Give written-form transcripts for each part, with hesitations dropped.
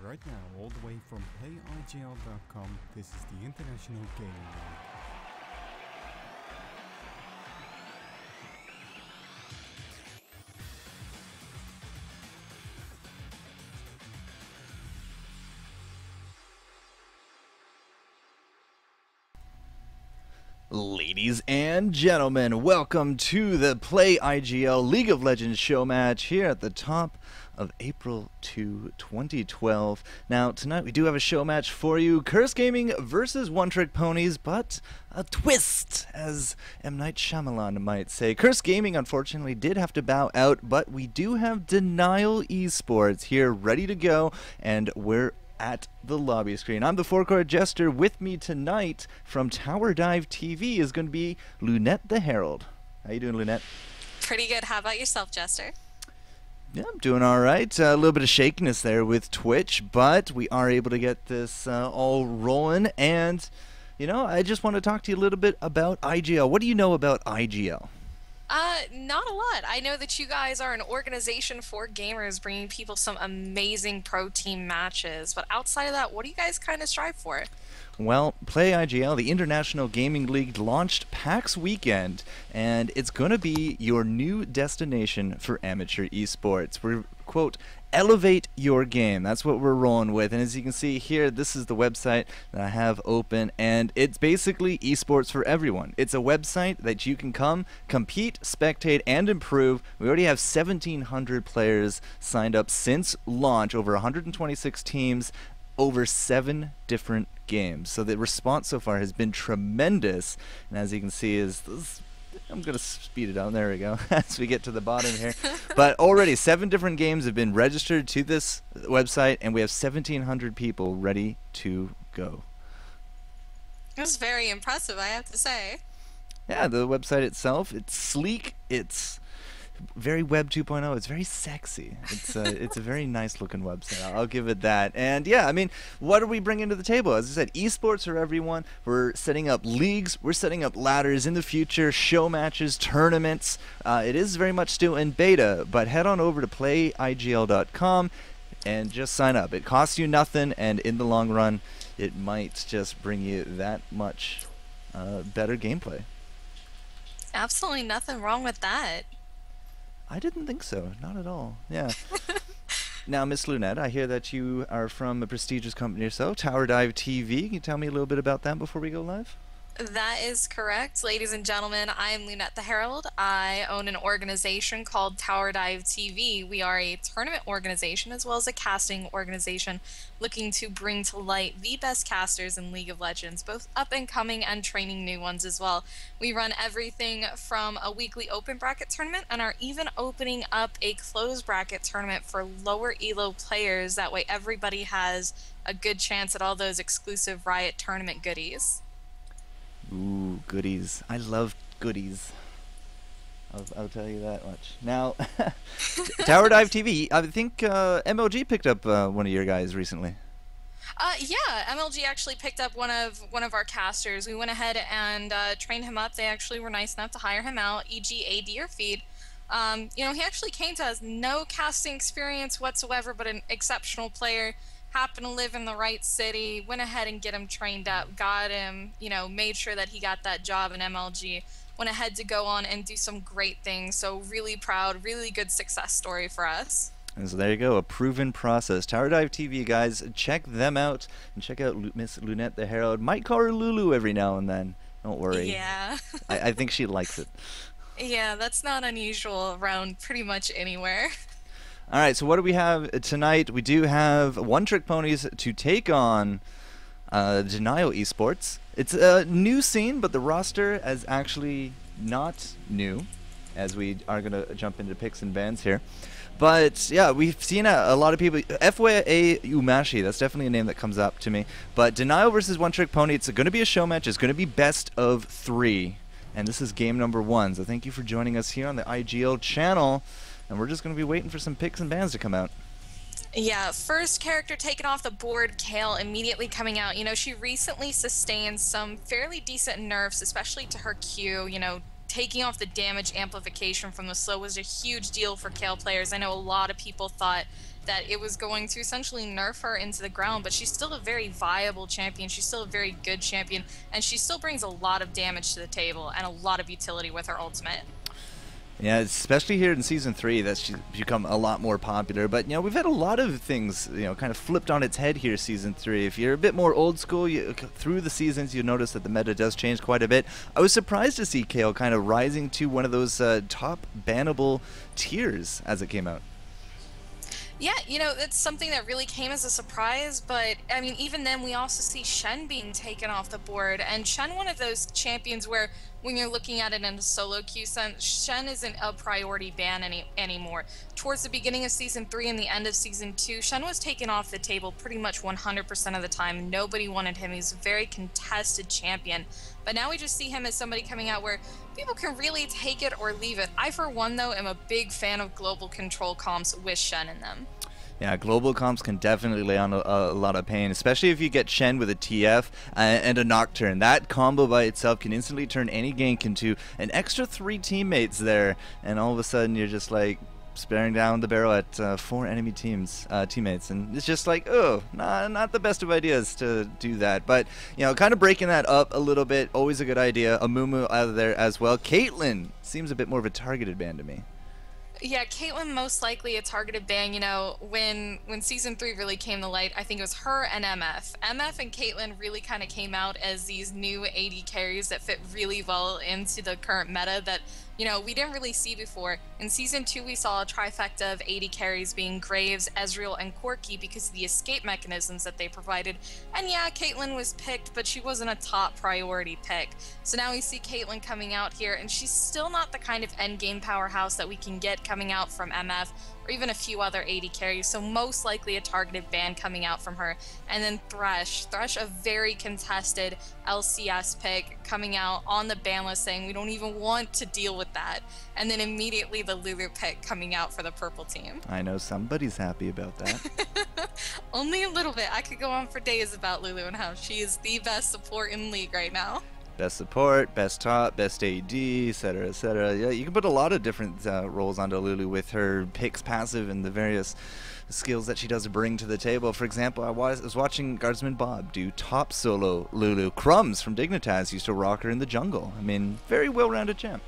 Right now, all the way from PlayIGL.com, this is the International Gaming League. Ladies and gentlemen, welcome to the PlayIGL League of Legends show match here at the top of April 2, 2012. Now, tonight we do have a show match for you. Curse Gaming versus One Trick Ponies, but a twist, as M. Night Shyamalan might say. Curse Gaming, unfortunately, did have to bow out, but we do have Denial Esports here ready to go, and we're at the lobby screen. I'm the FourCourtJester. With me tonight from Tower Dive TV is going to be LunetTheHerald. How you doing, Lunette? Pretty good. How about yourself, Jester? Yeah, I'm doing all right. A little bit of shakiness there with Twitch, but we are able to get this all rolling. And, you know, I just want to talk to you a little bit about IGL. What do you know about IGL? Not a lot. I know that you guys are an organization for gamers, bringing people some amazing pro team matches. But outside of that, what do you guys kind of strive for? Well, PlayIGL, the International Gaming League, launched PAX Weekend, and it's going to be your new destination for amateur esports. We're, quote, elevate your game. That's what we're rolling with. And as you can see here, this is the website that I have open, and it's basically esports for everyone. It's a website that you can come, compete, spectate, and improve. We already have 1,700 players signed up since launch, over 126 teams, over 7 different games. So the response so far has been tremendous, and as you can see is this, I'm gonna speed it up, there we go, as we get to the bottom here. But already 7 different games have been registered to this website, and we have 1,700 people ready to go. That's very impressive, I have to say. Yeah, the website itself, it's sleek, it's very Web 2.0. It's very sexy. It's a very nice looking website. I'll give it that. And yeah, I mean, what are we bringing to the table? As I said, esports for everyone. We're setting up leagues. We're setting up ladders in the future, show matches, tournaments. It is very much still in beta, but head on over to PlayIGL.com and just sign up. It costs you nothing, and in the long run, it might just bring you that much better gameplay. Absolutely nothing wrong with that. I didn't think so. Not at all. Yeah. Now, Miss Lunette, I hear that you are from a prestigious company yourself, Tower Dive TV. Can you tell me a little bit about that before we go live? That is correct. Ladies and gentlemen, I am LunetTheHerald. I own an organization called Tower Dive TV. We are a tournament organization as well as a casting organization looking to bring to light the best casters in League of Legends, both up and coming and training new ones as well. We run everything from a weekly open bracket tournament and are even opening up a closed bracket tournament for lower elo players. That way everybody has a good chance at all those exclusive Riot tournament goodies. Ooh, goodies. I love goodies. I'll tell you that much. Now, Tower Dive TV, I think MLG picked up one of your guys recently. Yeah, MLG actually picked up one of our casters. We went ahead and trained him up. They actually were nice enough to hire him out, e.g. AD or feed. You know, he actually came to us, no casting experience whatsoever, but an exceptional player. Happened to live in the right city, went ahead and get him trained up, got him, you know, made sure that he got that job in MLG, went ahead to go on and do some great things. So really proud, really good success story for us. And so there you go, a proven process. Tower Dive TV, guys, check them out, and check out Miss LunetTheHerald. Might call her Lulu every now and then. Don't worry. Yeah. I think she likes it. Yeah, that's not unusual around pretty much anywhere. All right, so what do we have tonight? We do have One Trick Ponies to take on Denial Esports. It's a new scene, but the roster is actually not new, as we are going to jump into picks and bans here. But yeah, we've seen a lot of people. FYA Umashi, that's definitely a name that comes up to me. But Denial versus One Trick Pony, it's going to be a show match. It's going to be best of 3. And this is game number 1. So thank you for joining us here on the IGL channel. And we're just going to be waiting for some picks and bans to come out. Yeah, first character taken off the board, Kale, immediately coming out. You know, she recently sustained some fairly decent nerfs, especially to her Q, you know, taking off the damage amplification from the slow was a huge deal for Kayle players. I know a lot of people thought that it was going to essentially nerf her into the ground, but she's still a very viable champion. She's still a very good champion, and she still brings a lot of damage to the table and a lot of utility with her ultimate. Yeah, especially here in Season 3, that's become a lot more popular. But, we've had a lot of things, kind of flipped on its head here Season 3. If you're a bit more old school, through the seasons, you notice that the meta does change quite a bit. I was surprised to see Kayle kind of rising to one of those top bannable tiers as it came out. Yeah, it's something that really came as a surprise, but I mean, even then we also see Shen being taken off the board, and Shen, one of those champions where when you're looking at it in a solo queue sense, Shen isn't a priority ban anymore. Towards the beginning of Season 3 and the end of Season 2, Shen was taken off the table pretty much 100% of the time. Nobody wanted him. He was a very contested champion. But now we just see him as somebody coming out where people can really take it or leave it. I, for one, though, am a big fan of global control comps with Shen in them. Yeah, global comps can definitely lay on a lot of pain, especially if you get Shen with a TF and a Nocturne. That combo by itself can instantly turn any gank into an extra 3 teammates there, and all of a sudden you're just like sparing down the barrel at 4 enemy teammates, and it's just like, oh, not the best of ideas to do that. But kind of breaking that up a little bit, always a good idea. Amumu out of there as well. Caitlyn seems a bit more of a targeted ban to me. Yeah, Caitlyn most likely a targeted ban. When Season 3 really came to light, I think it was her and MF. MF and Caitlyn really kind of came out as these new AD carries that fit really well into the current meta that we didn't really see before. In Season 2, we saw a trifecta of AD carries being Graves, Ezreal, and Corki because of the escape mechanisms that they provided. And yeah, Caitlyn was picked, but she wasn't a top priority pick. So now we see Caitlyn coming out here, and she's still not the kind of endgame powerhouse that we can get coming out from MF or even a few other AD carries, so most likely a targeted ban coming out from her. And then Thresh, a very contested LCS pick coming out on the ban list saying we don't even want to deal with that. And then immediately the Lulu pick coming out for the purple team. I know somebody's happy about that. Only a little bit. I could go on for days about Lulu and how she is the best support in League right now. Best support, best top, best AD, etc., etc. Yeah, you can put a lot of different roles onto Lulu with her picks passive and the various skills that she does bring to the table. For example, I was watching Guardsman Bob do top solo Lulu. Crumbs from Dignitas used to rock her in the jungle. I mean, very well-rounded champ.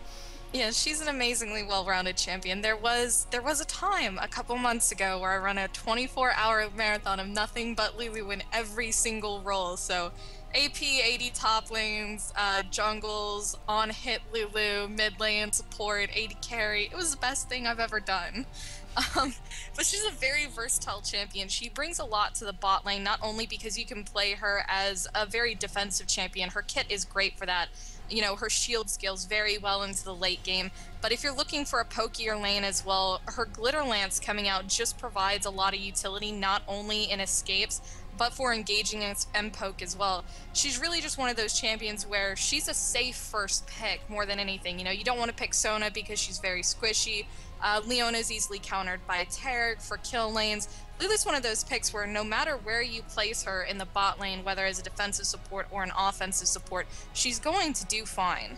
Yeah, she's an amazingly well-rounded champion. There was a time a couple months ago where I ran a 24-hour marathon of nothing but Lulu in every single role. So AP, AD top lanes, jungles, on-hit Lulu, mid lane support, AD carry. It was the best thing I've ever done. But she's a very versatile champion. She brings a lot to the bot lane, not only because you can play her as a very defensive champion. Her kit is great for that. Her shield scales very well into the late game. But if you're looking for a pokier lane as well, her Glitter Lance coming out just provides a lot of utility, not only in escapes, but for engaging and poke as well. She's really just one of those champions where she's a safe first pick more than anything. You don't want to pick Sona because she's very squishy. Leona's easily countered by Taric for kill lanes. Lulu's one of those picks where no matter where you place her in the bot lane, whether as a defensive support or an offensive support, she's going to do fine.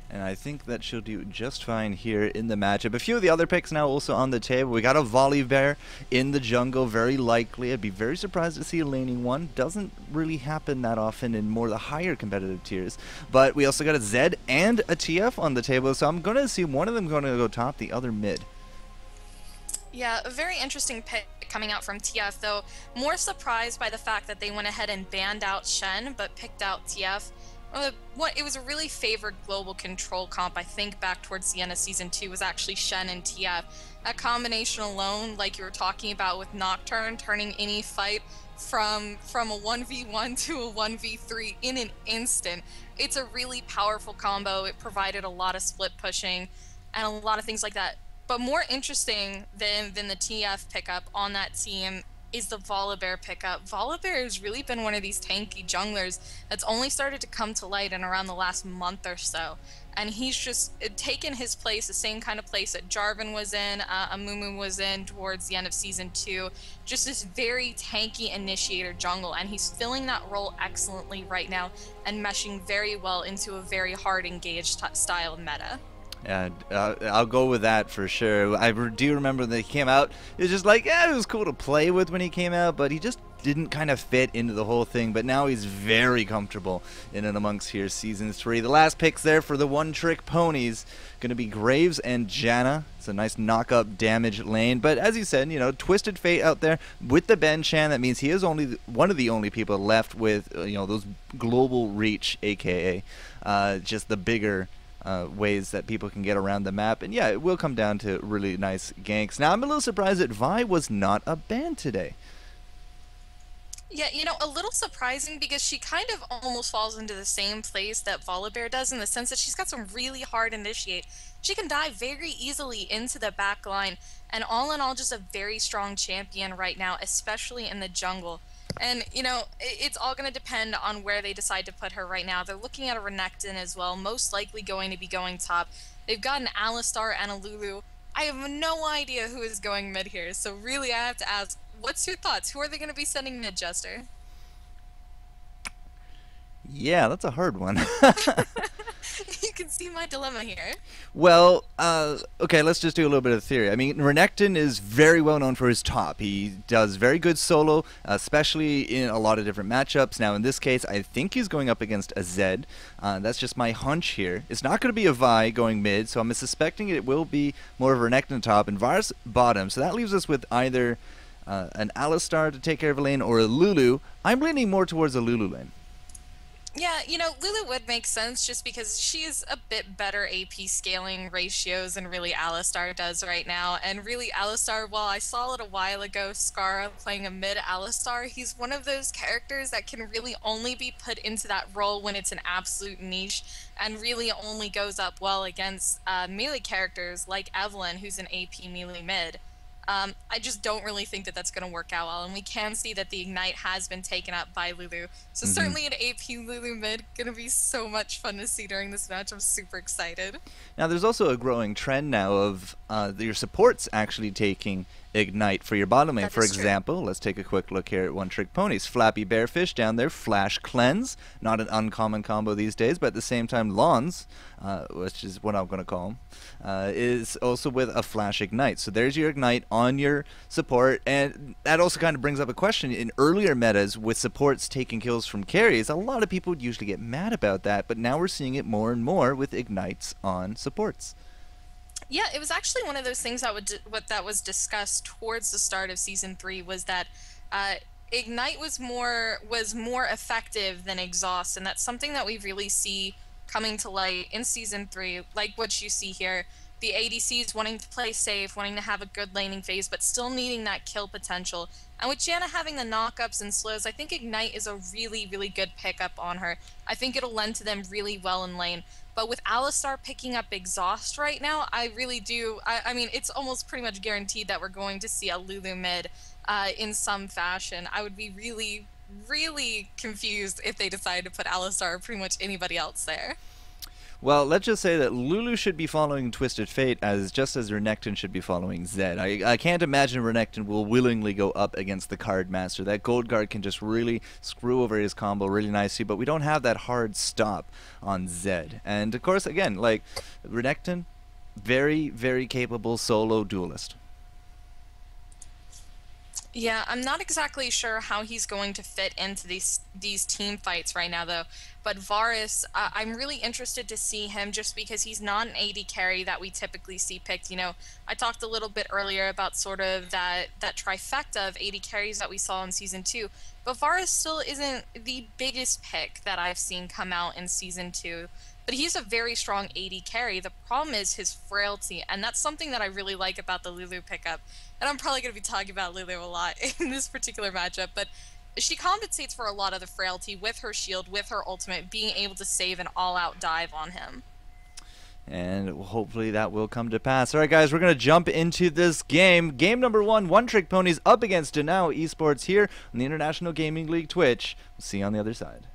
And I think that she'll do just fine here in the matchup. A few of the other picks now also on the table. We got a Volley Bear in the jungle, very likely. I'd be very surprised to see a laning one. Doesn't really happen that often in more the higher competitive tiers. But we also got a Zed and a TF on the table, so I'm going to assume one of them going to go top, the other mid. Yeah, a very interesting pick coming out from TF, though. More surprised by the fact that they went ahead and banned out Shen, but picked out TF. It was a really favored global control comp, I think, back towards the end of Season 2 was actually Shen and TF. That combination alone, like you were talking about with Nocturne, turning any fight from a 1v1 to a 1v3 in an instant. It's a really powerful combo. It provided a lot of split pushing and a lot of things like that. But more interesting than the TF pickup on that team is the Volibear pickup. Volibear has really been one of these tanky junglers that's only started to come to light in around the last month or so. and he's just taken his place, the same kind of place that Jarvan was in, Amumu was in towards the end of Season 2. Just this very tanky initiator jungle, and he's filling that role excellently right now and meshing very well into a very hard engaged style of meta. Yeah, I'll go with that for sure. I do remember that he came out. It was just like, yeah, it was cool to play with when he came out, but he just didn't kind of fit into the whole thing. But now he's very comfortable in and amongst here Season 3. The last picks there for the one-trick ponies going to be Graves and Janna. It's a nice knock-up damage lane. But as you said, you know, Twisted Fate out there with the Benchan. That means he is only one of the only people left with, you know, those global reach, a.k.a. Just the bigger ways that people can get around the map. And yeah, it will come down to really nice ganks. Now, I'm a little surprised that Vi was not a ban today. Yeah, you know, a little surprising because she kind of almost falls into the same place that Volibear does, in the sense that she's got some really hard initiate. She can dive very easily into the back line, and all in all, just a very strong champion right now, especially in the jungle. And, you know, it's all going to depend on where they decide to put her right now. They're looking at a Renekton as well, most likely going to be going top. They've got an Alistar and a Lulu. I have no idea who is going mid here, so really I have to ask, what's your thoughts? Who are they going to be sending mid, Jester? Yeah, that's a hard one. You can see my dilemma here. Well, okay, let's just do a little bit of theory. I mean, Renekton is very well known for his top. He does very good solo, especially in a lot of different matchups. Now, in this case, I think he's going up against a Zed. That's just my hunch here. It's not going to be a Vi going mid, so I'm suspecting it will be more of a Renekton top and Varus bottom. So that leaves us with either an Alistar to take care of a lane or a Lulu. I'm leaning more towards a Lulu lane. Yeah, you know, Lulu would make sense just because she is a bit better AP scaling ratios than really Alistar does right now. And really, Alistar, while I saw it a while ago, Scarra playing a mid Alistar, he's one of those characters that can really only be put into that role when it's an absolute niche, and really only goes up well against melee characters like Evelynn, who's an AP melee mid. I just don't really think that that's going to work out well, and we can see that the Ignite has been taken up by Lulu. So certainly an AP Lulu mid, going to be so much fun to see during this match. I'm super excited. Now, there's also a growing trend now of your supports actually taking Ignite for your bottom lane. For example, let's take a quick look here at One Trick Ponies. Flappy Bearfish down there, Flash Cleanse. Not an uncommon combo these days, but at the same time, Lons, which is what I'm going to call him, is also with a Flash Ignite. So there's your Ignite on your support, and that also kind of brings up a question. In earlier metas, with supports taking kills from carries, a lot of people would usually get mad about that, but now we're seeing it more and more with Ignites on supports. Yeah, it was actually one of those things that was discussed towards the start of Season 3, was that Ignite was more effective than Exhaust, and that's something that we really see coming to light in Season 3, like what you see here. The ADCs wanting to play safe, wanting to have a good laning phase, but still needing that kill potential. And with Janna having the knockups and slows, I think Ignite is a really, really good pickup on her. I think it'll lend to them really well in lane. But with Alistar picking up Exhaust right now, I really do. I mean, it's almost pretty much guaranteed that we're going to see a Lulu mid in some fashion. I would be really, really confused if they decided to put Alistar or pretty much anybody else there. Well, let's just say that Lulu should be following Twisted Fate just as Renekton should be following Zed. I can't imagine Renekton will willingly go up against the Card Master. That Gold Guard can just really screw over his combo really nicely, but we don't have that hard stop on Zed. And of course, again, like Renekton, very, very capable solo duelist. Yeah, I'm not exactly sure how he's going to fit into these team fights right now, though. But Varus, I'm really interested to see him just because he's not an AD carry that we typically see picked. You know, I talked a little bit earlier about sort of that trifecta of AD carries that we saw in Season 2. But Varus still isn't the biggest pick that I've seen come out in Season 2. But he's a very strong AD carry. The problem is his frailty, and that's something that I really like about the Lulu pickup. And I'm probably going to be talking about Lulu a lot in this particular matchup, but she compensates for a lot of the frailty with her shield, with her ultimate, being able to save an all-out dive on him. And hopefully that will come to pass. All right, guys, we're going to jump into this game. Game number 1, One Trick Ponies up against Delaney Esports here on the International Gaming League Twitch. We'll see you on the other side.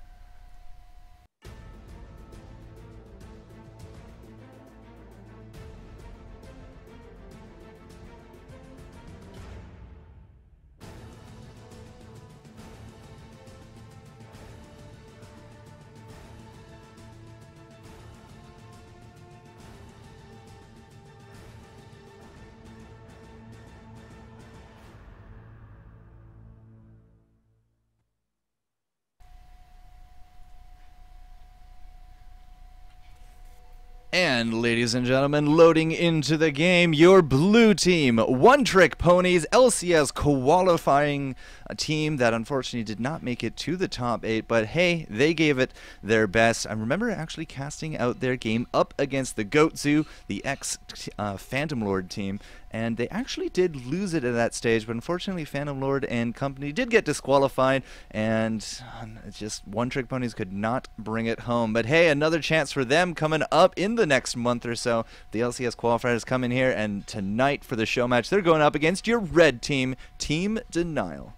And ladies and gentlemen, loading into the game, your blue team, One Trick Ponies, LCS qualifying a team that unfortunately did not make it to the top 8, but hey, they gave it their best. I remember actually casting out their game up against the Goat Zoo, the ex-Phantom Lord team, and they actually did lose it at that stage, but unfortunately Phantom Lord and company did get disqualified, and just One Trick Ponies could not bring it home. But hey, another chance for them coming up in the next month or so. The LCS qualifiers come in here, and tonight for the show match, they're going up against your red team, Team Denial.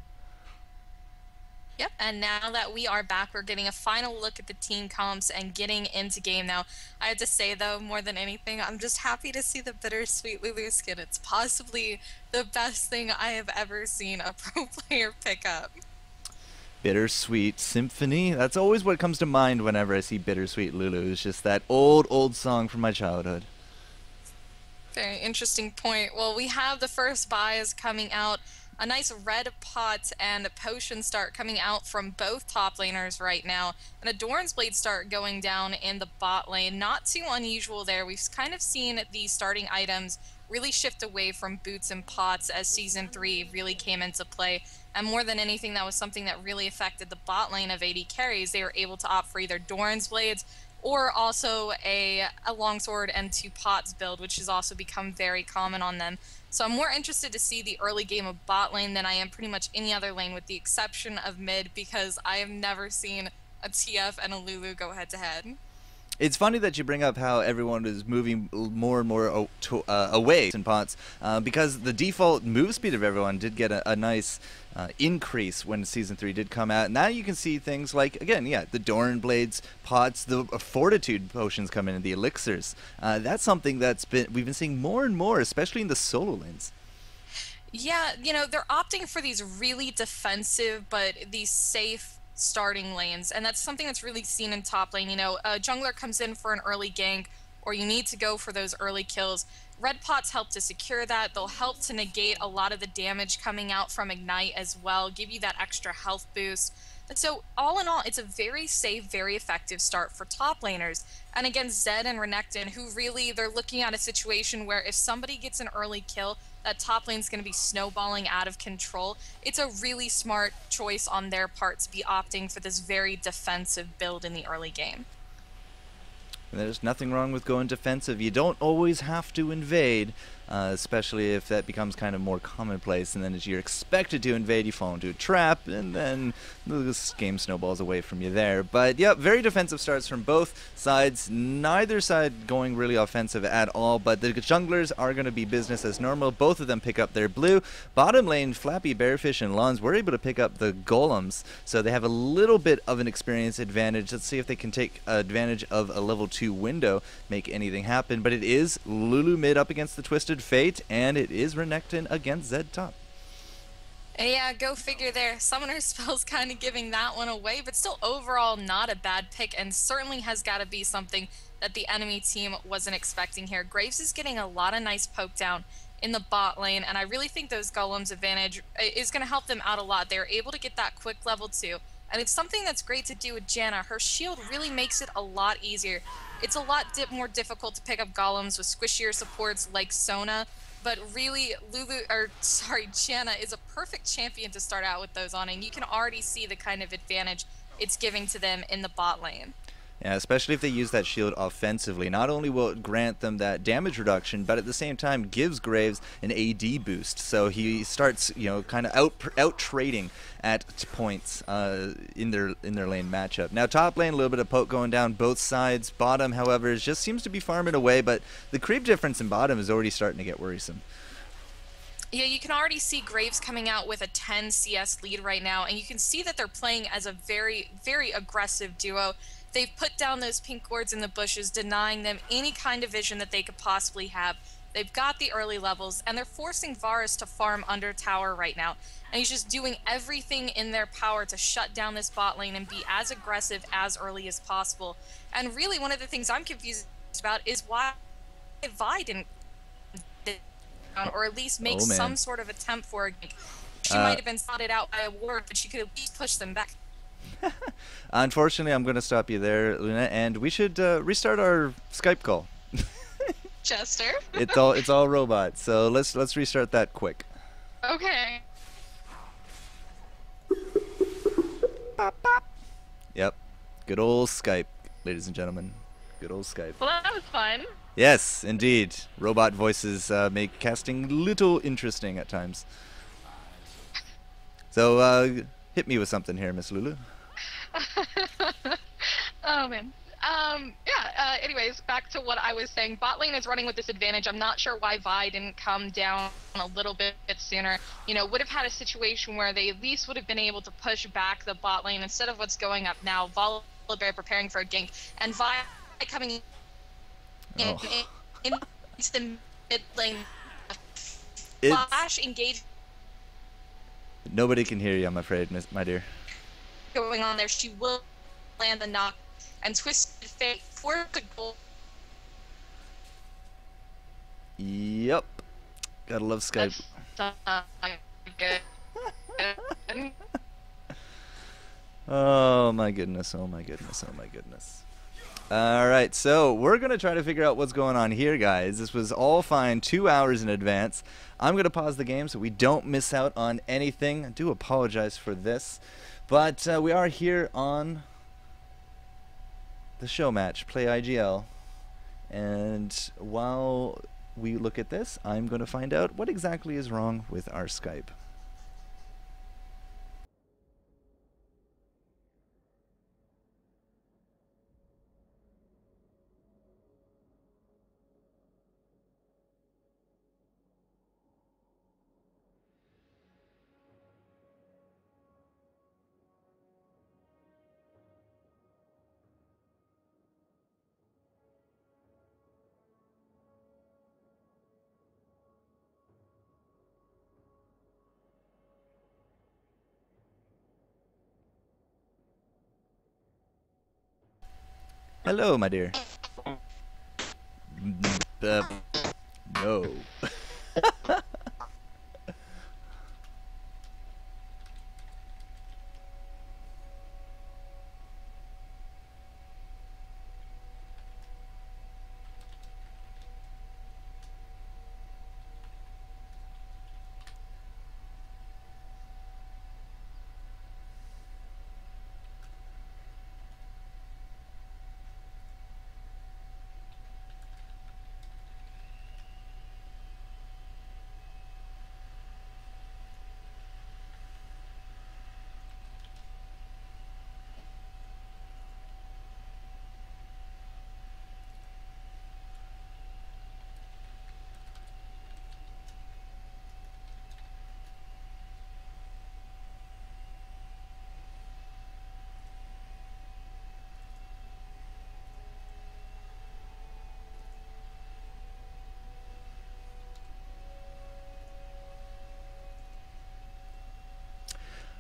Yep, and now that we are back, we're getting a final look at the team comps and getting into game now. I have to say, though, more than anything, I'm just happy to see the bittersweet Lulu skin. It's possibly the best thing I have ever seen a pro player pick up. Bittersweet Symphony. That's always what comes to mind whenever I see Bittersweet Lulu. It's just that old song from my childhood. Very interesting point. Well, we have the first buys coming out. A nice red pot and a potion start coming out from both top laners right now. And a Doran's Blade start going down in the bot lane. Not too unusual there. We've kind of seen the starting items really shift away from boots and pots as Season 3 really came into play. And more than anything, that was something that really affected the bot lane of AD carries. They were able to opt for either Doran's Blades or also a longsword and 2 pots build, which has also become very common on them. So I'm more interested to see the early game of bot lane than I am pretty much any other lane, with the exception of mid, because I have never seen a TF and a Lulu go head-to-head. It's funny that you bring up how everyone is moving more and more away in pots, because the default move speed of everyone did get a nice increase when Season 3 did come out. Now you can see things like, again, yeah, the Doran Blades, pots, the Fortitude potions come in, and the elixirs. That's something we've been seeing more and more, especially in the solo lanes. Yeah, you know, they're opting for these really defensive but these safe starting lanes, and that's something that's really seen in top lane. You know, a jungler comes in for an early gank, or you need to go for those early kills. Red pots help to secure that. They'll help to negate a lot of the damage coming out from Ignite as well, give you that extra health boost. And so all in all, it's a very safe, very effective start for top laners. And against Zed and Renekton, who really, they're looking at a situation where if somebody gets an early kill, that top lane's going to be snowballing out of control. It's a really smart choice on their part to be opting for this very defensive build in the early game. There's nothing wrong with going defensive. You don't always have to invade, especially if that becomes kind of more commonplace, and then as you're expected to invade, you fall into a trap, and then this game snowballs away from you there. But yeah, very defensive starts from both sides. Neither side going really offensive at all, but the junglers are going to be business as normal. Both of them pick up their blue. Bottom lane, Flappy, Bearfish, and Lons were able to pick up the golems, so they have a little bit of an experience advantage. Let's see if they can take advantage of a level 2 window, make anything happen. But it is Lulu mid up against the Twisted Fate, and it is Renekton against Zed top. Yeah, go figure there. Summoner spells kind of giving that one away, but still overall not a bad pick, and certainly has got to be something that the enemy team wasn't expecting here. Graves is getting a lot of nice poke down in the bot lane, and I really think those golems advantage is going to help them out a lot. They're able to get that quick level 2. And it's something that's great to do with Janna. Her shield really makes it a lot easier. It's a lot more difficult to pick up golems with squishier supports like Sona, but really Janna is a perfect champion to start out with those on, and you can already see the kind of advantage it's giving to them in the bot lane. Yeah, especially if they use that shield offensively. Not only will it grant them that damage reduction, but at the same time gives Graves an AD boost. So he starts, you know, kind of out trading at points in their lane matchup. Now top lane, a little bit of poke going down both sides. Bottom, however, just seems to be farming away, but the creep difference in bottom is already starting to get worrisome. Yeah, you can already see Graves coming out with a 10 CS lead right now, and you can see that they're playing as a very, very aggressive duo. They've put down those pink wards in the bushes, denying them any kind of vision that they could possibly have. They've got the early levels, and they're forcing Varus to farm under tower right now. And he's just doing everything in their power to shut down this bot lane and be as aggressive as early as possible. And really, one of the things I'm confused about is why Vi didn't, or at least make some sort of attempt for a gank. She might have been spotted out by a ward, but she could at least push them back. Unfortunately, I'm going to stop you there, Luna, and we should restart our Skype call. Chester. It's all robot. So let's restart that quick. Okay. Yep. Good old Skype, ladies and gentlemen. Good old Skype. Well, that was fun. Yes, indeed. Robot voices make casting little interesting at times. So, hit me with something here, Miss Lulu. Oh, man. Anyways, back to what I was saying. Bot lane is running with disadvantage. I'm not sure why Vi didn't come down a little bit sooner. You know, would have had a situation where they at least would have been able to push back the bot lane instead of what's going up now. Volibear preparing for a gank, and Vi coming in into the mid lane. Flash engage. Nobody can hear you, I'm afraid, my dear. Going on there, she will land the knock. And Twisted Fate for the goal. Yep. Gotta love Skype. Oh my goodness, oh my goodness, oh my goodness. Alright, so we're gonna try to figure out what's going on here, guys. This was all fine 2 hours in advance. I'm gonna pause the game so we don't miss out on anything. I do apologize for this. But we are here on the show match, Play IGL, and while we look at this, I'm going to find out what exactly is wrong with our Skype. Hello, my dear. No.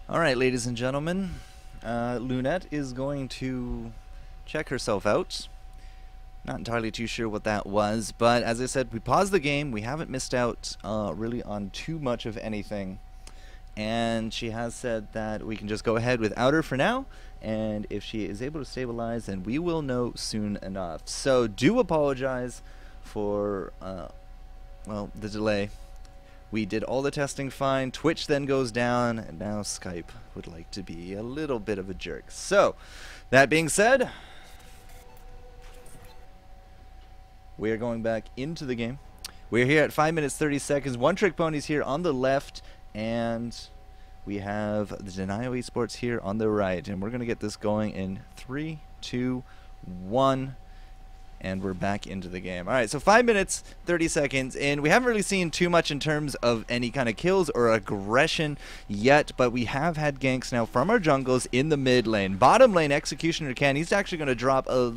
Alright, ladies and gentlemen, Lunette is going to check herself out. Not entirely too sure what that was, but as I said, we paused the game. We haven't missed out really on too much of anything. And she has said that we can just go ahead without her for now, and if she is able to stabilize, then we will know soon enough. So do apologize for, well, the delay. We did all the testing fine, Twitch then goes down, and now Skype would like to be a little bit of a jerk. So, that being said, we are going back into the game. We're here at 5 minutes 30 seconds. One Trick Ponies here on the left, and we have the Delaney Esports here on the right. And we're going to get this going in 3, 2, 1. And we're back into the game. Alright, so 5 minutes, 30 seconds, and we haven't really seen too much in terms of any kind of kills or aggression yet, but we have had ganks now from our jungles in the mid lane. Bottom lane, Executioner Can, he's actually going to drop a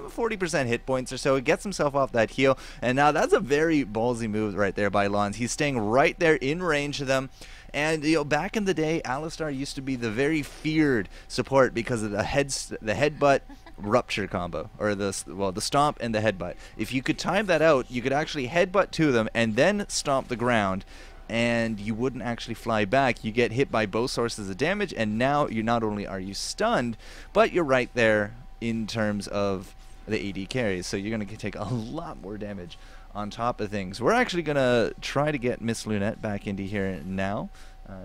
40% hit points or so. He gets himself off that heal, and now that's a very ballsy move right there by Lons. He's staying right there in range of them. And, you know, back in the day, Alistar used to be the very feared support because of the headbutt rupture combo, or the stomp and the headbutt. If you could time that out, you could actually headbutt to them and then stomp the ground, and you wouldn't actually fly back. You get hit by both sources of damage, and now you not only are you stunned, but you're right there in terms of the AD carries, so you're going to take a lot more damage on top of things. We're actually going to try to get Miss Lunette back into here now.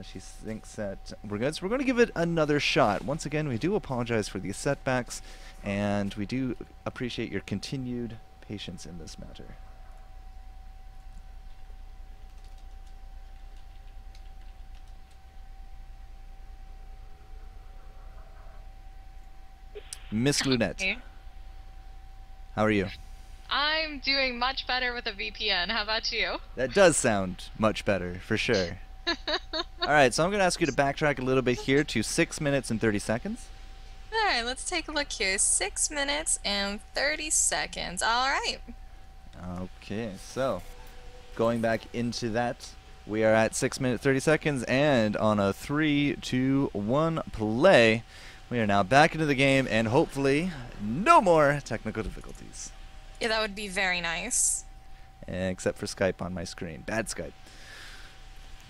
She thinks that we're good, so we're going to give it another shot. Once again, we do apologize for the setbacks, and we do appreciate your continued patience in this matter. Miss Lunette, Hey. how are you? I'm doing much better with a VPN. How about you? That does sound much better, for sure. Alright, so I'm going to ask you to backtrack a little bit here to 6 minutes and 30 seconds. Alright, let's take a look here. 6 minutes and 30 seconds. Alright. Okay, so going back into that, we are at 6 minutes 30 seconds, and on a 3, 2, 1 play, we are now back into the game, and hopefully no more technical difficulties. Yeah, that would be very nice. Except for Skype on my screen. Bad Skype.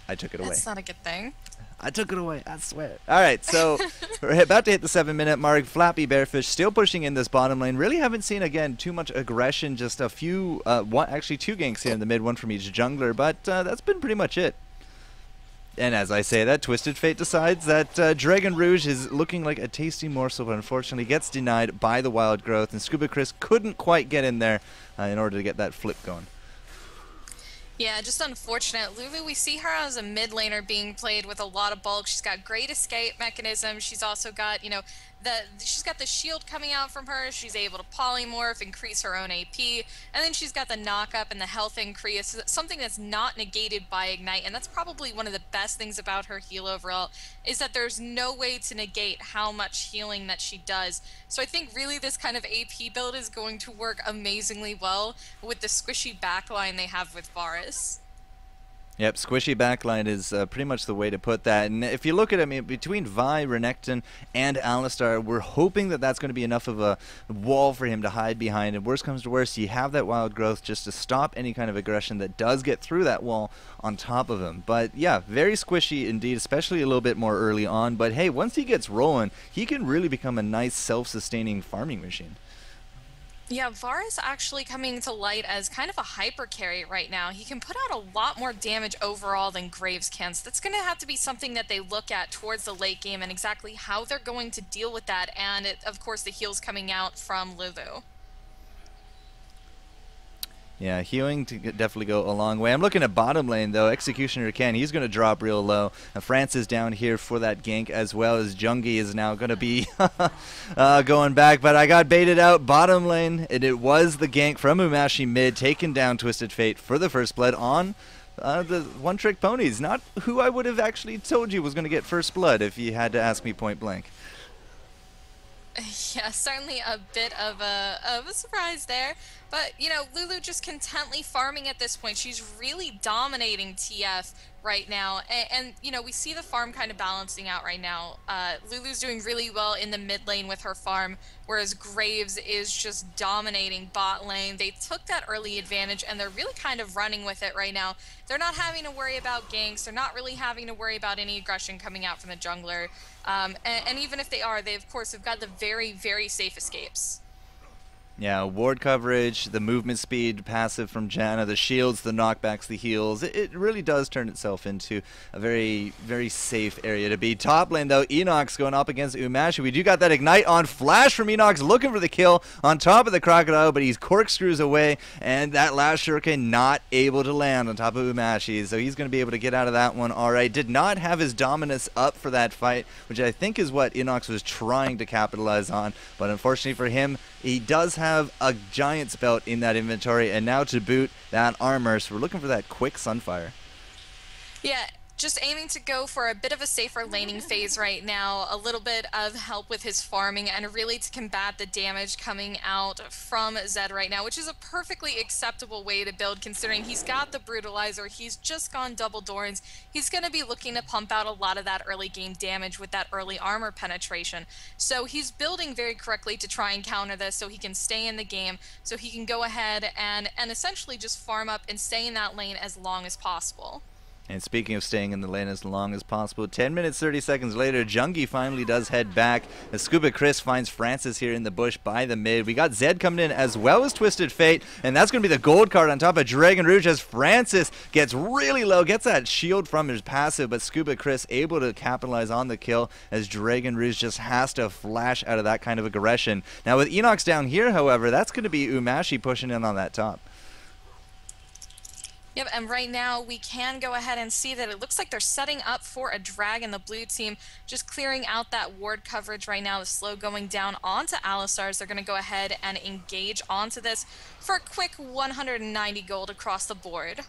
I took it away. That's not a good thing. I took it away, I swear. Alright, so we're about to hit the 7-minute mark. Flappy Bearfish still pushing in this bottom lane. Really haven't seen, again, too much aggression. Just a few, actually 2 ganks here in the mid, 1 from each jungler. But that's been pretty much it. And as I say that, Twisted Fate decides that Dragon Rouge is looking like a tasty morsel, but unfortunately gets denied by the Wild Growth. And Scuba Chris couldn't quite get in there in order to get that flip going. Yeah, just unfortunate. Lulu, we see her as a mid laner being played with a lot of bulk. She's got great escape mechanism. She's also got, you know, she's got the shield coming out from her. She's able to polymorph, increase her own AP, and then she's got the knock-up and the health increase, something that's not negated by Ignite, and that's probably one of the best things about her heal overall, is that there's no way to negate how much healing that she does. So I think really this kind of AP build is going to work amazingly well with the squishy backline they have with Varus. Yep, squishy backline is pretty much the way to put that. And if you look at it, I mean, between Vi, Renekton, and Alistar, we're hoping that that's going to be enough of a wall for him to hide behind. And worst comes to worst, you have that Wild Growth just to stop any kind of aggression that does get through that wall on top of him. But yeah, very squishy indeed, especially a little bit more early on. But hey, once he gets rolling, he can really become a nice self-sustaining farming machine. Yeah, Varus actually coming to light as kind of a hyper carry right now. He can put out a lot more damage overall than Graves can, so that's going to have to be something that they look at towards the late game and exactly how they're going to deal with that, and of course the heals coming out from Lulu. Yeah, healing to definitely go a long way. I'm looking at bottom lane, though. Executioner Ken, he's going to drop real low. France is down here for that gank, as well as Jungi is now going to be going back. But I got baited out bottom lane, and it was the gank from Umashi mid, taking down Twisted Fate for the first blood on the one-trick ponies. Not who I would have actually told you was going to get first blood if you had to ask me point blank. Yeah, certainly a bit of a surprise there. But, you know, Lulu just contently farming at this point. She's really dominating TF right now. And you know, we see the farm kind of balancing out right now. Lulu's doing really well in the mid lane with her farm, whereas Graves is just dominating bot lane. They took that early advantage, and they're really kind of running with it right now. They're not having to worry about ganks. They're not really having to worry about any aggression coming out from the jungler. And even if they are, they, of course, have got the very, very safe escapes. Yeah, ward coverage, the movement speed, passive from Janna, the shields, the knockbacks, the heals. It really does turn itself into a very, very safe area to be. Top lane, though, Enox going up against Umashi. We do got that Ignite on flash from Enox, looking for the kill on top of the Crocodile, but he's corkscrews away, and that last shuriken not able to land on top of Umashi, so he's going to be able to get out of that one all right. Did not have his dominance up for that fight, which I think is what Enox was trying to capitalize on, but unfortunately for him, he does have a Giant's belt in that inventory, and now to boot that armor, so we're looking for that quick Sunfire. Yeah, just aiming to go for a bit of a safer laning phase right now, a little bit of help with his farming, and really to combat the damage coming out from Zed right now, which is a perfectly acceptable way to build considering he's got the Brutalizer, he's just gone double Dorns, he's going to be looking to pump out a lot of that early game damage with that early armor penetration. So he's building very correctly to try and counter this so he can stay in the game, so he can go ahead and essentially just farm up and stay in that lane as long as possible. And speaking of staying in the lane as long as possible, 10 minutes, 30 seconds later, Jungie finally does head back. As Scuba Chris finds Francis here in the bush by the mid. We got Zed coming in as well as Twisted Fate, and that's going to be the gold card on top of Dragon Rouge as Francis gets really low, gets that shield from his passive, but Scuba Chris able to capitalize on the kill as Dragon Rouge just has to flash out of that kind of aggression. Now with Enox down here, however, that's going to be Umashi pushing in on that top. Yep, and right now we can go ahead and see that it looks like they're setting up for a drag in the blue team, just clearing out that ward coverage right now. The slow going down onto Alistar's. They're going to go ahead and engage onto this for a quick 190 gold across the board.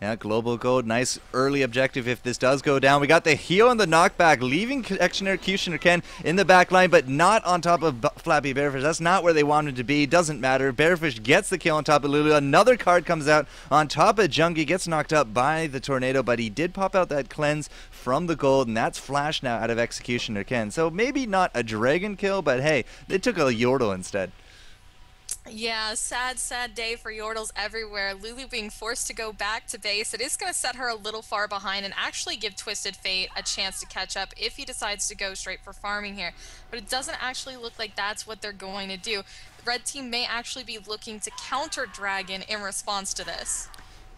Yeah, global gold, nice early objective if this does go down. We got the heal and the knockback, leaving Executioner Ken in the back line, but not on top of Flappy Bearfish. That's not where they wanted to be. Doesn't matter. Bearfish gets the kill on top of Lulu. Another card comes out on top of Jungie, gets knocked up by the tornado, but he did pop out that cleanse from the gold, and that's flash now out of Executioner Ken. So maybe not a dragon kill, but hey, they took a Yordle instead. Yeah, sad day for Yordles everywhere. Lulu being forced to go back to base. It is going to set her a little far behind and actually give Twisted Fate a chance to catch up if he decides to go straight for farming here. But it doesn't actually look like that's what they're going to do. The red team may actually be looking to counter Dragon in response to this.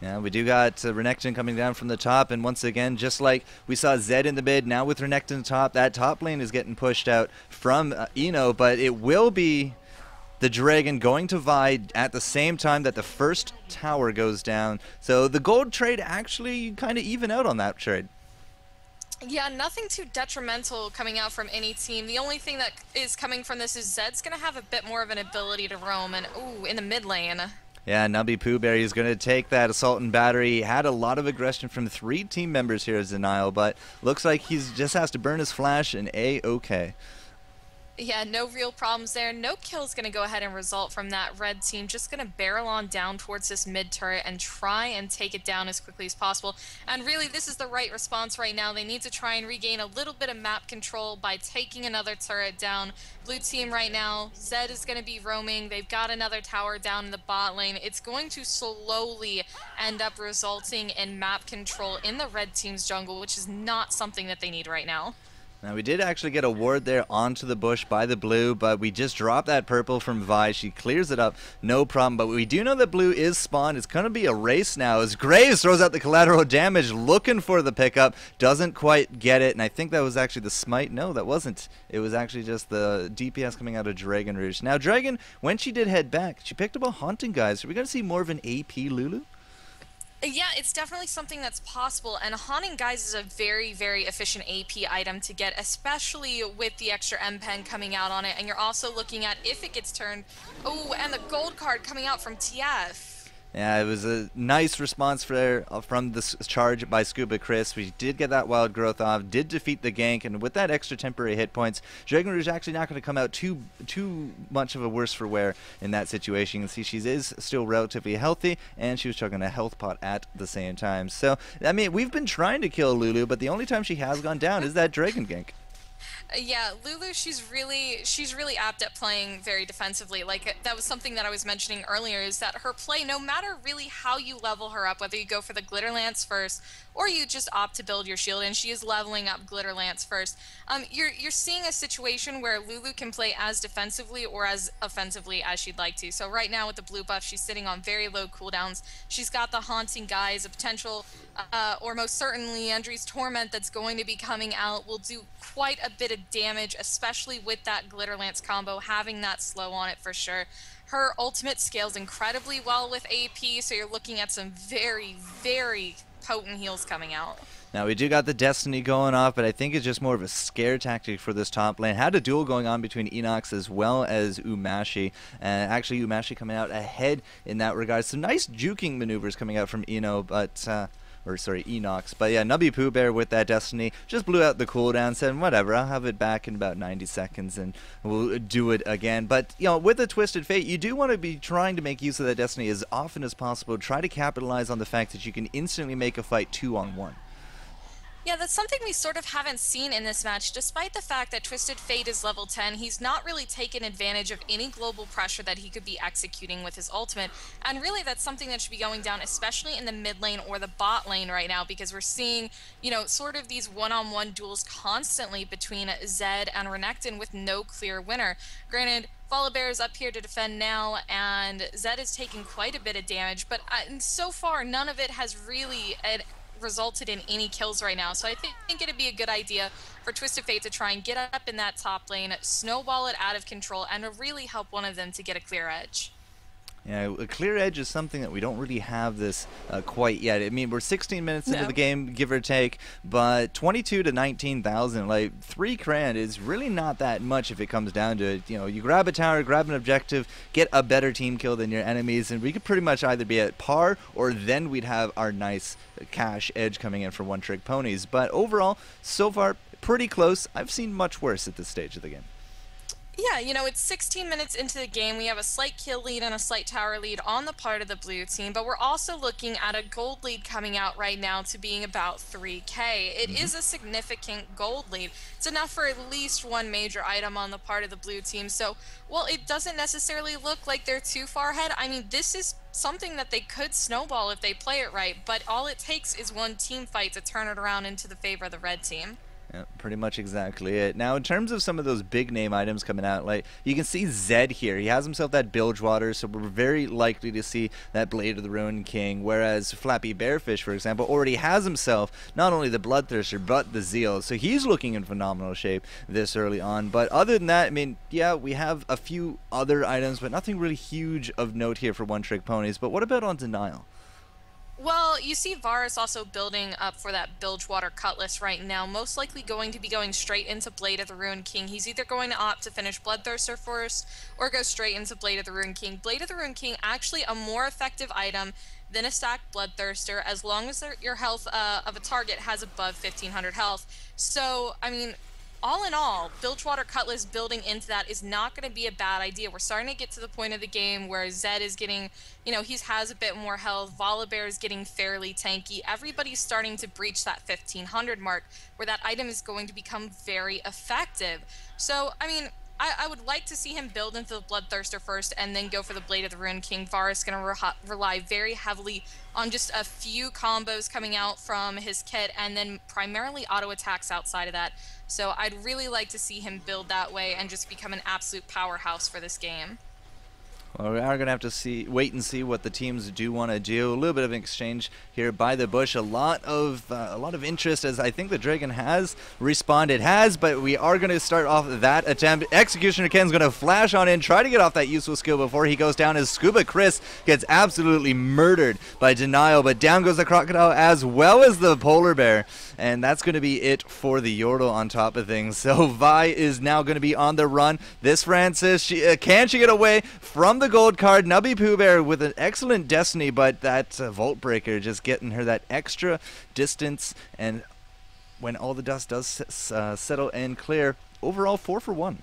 Yeah, we do got Renekton coming down from the top, and once again, just like we saw Zed in the mid, now with Renekton top, that top lane is getting pushed out from Eno, but it will be the Dragon going to Vi at the same time that the first tower goes down. So the gold trade actually kind of even out on that trade. Yeah, nothing too detrimental coming out from any team. The only thing that is coming from this is Zed's going to have a bit more of an ability to roam, and ooh, in the mid lane. Yeah, Nubby Pooh Berry is going to take that assault and battery. He had a lot of aggression from 3 team members here as Denial, but looks like he just has to burn his flash and A-okay. Yeah, no real problems there. No kill's going to go ahead and result from that red team. Just going to barrel on down towards this mid turret and try and take it down as quickly as possible. And really, this is the right response right now. They need to try and regain a little bit of map control by taking another turret down. Blue team right now, Zed is going to be roaming. They've got another tower down in the bot lane. It's going to slowly end up resulting in map control in the red team's jungle, which is not something that they need right now. Now, we did actually get a ward there onto the bush by the blue, but we just dropped that purple from Vi. She clears it up, no problem. But we do know that blue is spawned. It's going to be a race now as Graves throws out the collateral damage, looking for the pickup. Doesn't quite get it, and I think that was actually the smite. No, that wasn't. It was actually just the DPS coming out of Dragon Rouge. Now, Dragon, when she did head back, she picked up a Haunting Guise. Are we going to see more of an AP Lulu? Yeah, it's definitely something that's possible, and Haunting Guise is a very, very efficient AP item to get, especially with the extra M-Pen coming out on it, and you're also looking at if it gets turned. Oh, and the gold card coming out from TF. Yeah, it was a nice response from the charge by Scuba Chris. We did get that wild growth off, did defeat the gank, and with that extra temporary hit points, Dragon Rouge actually not going to come out too much of a worse for wear in that situation. You can see she is still relatively healthy, and she was chugging a health pot at the same time. So, I mean, we've been trying to kill Lulu, but the only time she has gone down is that Dragon gank. Yeah, Lulu, she's really apt at playing very defensively. Like, that was something that I was mentioning earlier, is that her play, no matter really how you level her up, whether you go for the Glitter Lance first or you just opt to build your shield, and she is leveling up Glitter Lance first, you're seeing a situation where Lulu can play as defensively or as offensively as she'd like to. So right now with the blue buff, she's sitting on very low cooldowns. She's got the Haunting Guise, a potential, or most certainly Andre's Torment that's going to be coming out will do quite a bit of damage, especially with that Glitter Lance combo, having that slow on it for sure. Her ultimate scales incredibly well with AP, so you're looking at some very, very potent heals coming out. Now, we do got the Destiny going off, but I think it's just more of a scare tactic for this top lane. Had a duel going on between Enox as well as Umashi. Actually, Umashi coming out ahead in that regard. Some nice juking maneuvers coming out from Enox, but yeah, Nubby Pooh Bear with that Destiny just blew out the cooldown, said whatever, I'll have it back in about 90 seconds and we'll do it again. But you know, with a Twisted Fate, you do want to be trying to make use of that Destiny as often as possible. Try to capitalize on the fact that you can instantly make a fight 2-on-1. Yeah, that's something we sort of haven't seen in this match. Despite the fact that Twisted Fate is level 10, he's not really taken advantage of any global pressure that he could be executing with his ultimate. And really, that's something that should be going down, especially in the mid lane or the bot lane right now, because we're seeing, you know, sort of these one-on-one duels constantly between Zed and Renekton with no clear winner. Granted, Volibear is up here to defend now, and Zed is taking quite a bit of damage, but so far, none of it has really resulted in any kills right now. So I think it'd be a good idea for Twisted Fate to try and get up in that top lane, snowball it out of control, and really help one of them to get a clear edge. Yeah, a clear edge is something that we don't really have this quite yet. I mean, we're 16 minutes into the game, give or take, but 22 to 19,000, like 3 grand is really not that much if it comes down to it. You know, you grab a tower, grab an objective, get a better team kill than your enemies, and we could pretty much either be at par or then we'd have our nice cash edge coming in for one-trick ponies. But overall, so far, pretty close. I've seen much worse at this stage of the game. Yeah, you know, it's 16 minutes into the game. We have a slight kill lead and a slight tower lead on the part of the blue team, but we're also looking at a gold lead coming out right now to being about 3K. It is a significant gold lead. It's enough for at least one major item on the part of the blue team. So, well, it doesn't necessarily look like they're too far ahead. I mean, this is something that they could snowball if they play it right, but all it takes is one team fight to turn it around into the favor of the red team. Yeah, pretty much exactly it. Now, in terms of some of those big name items coming out, like you can see Zed here. He has himself that Bilgewater, so we're very likely to see that Blade of the Ruined King, whereas Flappy Bearfish, for example, already has himself not only the Bloodthirster, but the Zeal. So he's looking in phenomenal shape this early on. But other than that, I mean, yeah, we have a few other items, but nothing really huge of note here for one-trick ponies. But what about on Denial? Well, you see Varus also building up for that Bilgewater Cutlass right now, most likely going to be going straight into Blade of the Ruined King. He's either going to opt to finish Bloodthirster first or go straight into Blade of the Ruined King. Blade of the Ruined King, actually a more effective item than a stacked Bloodthirster, as long as your health of a target has above 1500 health. So, I mean, all in all, Bilgewater Cutlass building into that is not going to be a bad idea. We're starting to get to the point of the game where Zed is getting, you know, he has a bit more health. Volibear is getting fairly tanky. Everybody's starting to breach that 1500 mark where that item is going to become very effective. So, I mean, I would like to see him build into the Bloodthirster first and then go for the Blade of the Ruined King. Varus going to rely very heavily on just a few combos coming out from his kit and then primarily auto attacks outside of that. So I'd really like to see him build that way and just become an absolute powerhouse for this game. Well, we are going to have to wait and see what the teams do want to do. A little bit of an exchange here by the bush. A lot of interest, as I think the Dragon has responded. But we are going to start off that attempt. Executioner Ken's going to flash on in, try to get off that useful skill before he goes down, as Scuba Chris gets absolutely murdered by Denial. But down goes the Crocodile as well as the Polar Bear. And that's going to be it for the Yordle on top of things. So Vi is now going to be on the run. This Francis, can she get away from the gold card? Nubby Pooh Bear with an excellent Destiny, but that Volt Breaker just getting her that extra distance. And when all the dust does settle and clear, overall 4 for 1.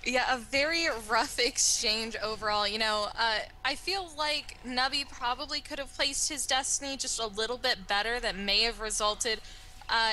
Yeah, a very rough exchange overall. You know, I feel like Nubby probably could have placed his Destiny just a little bit better. That may have resulted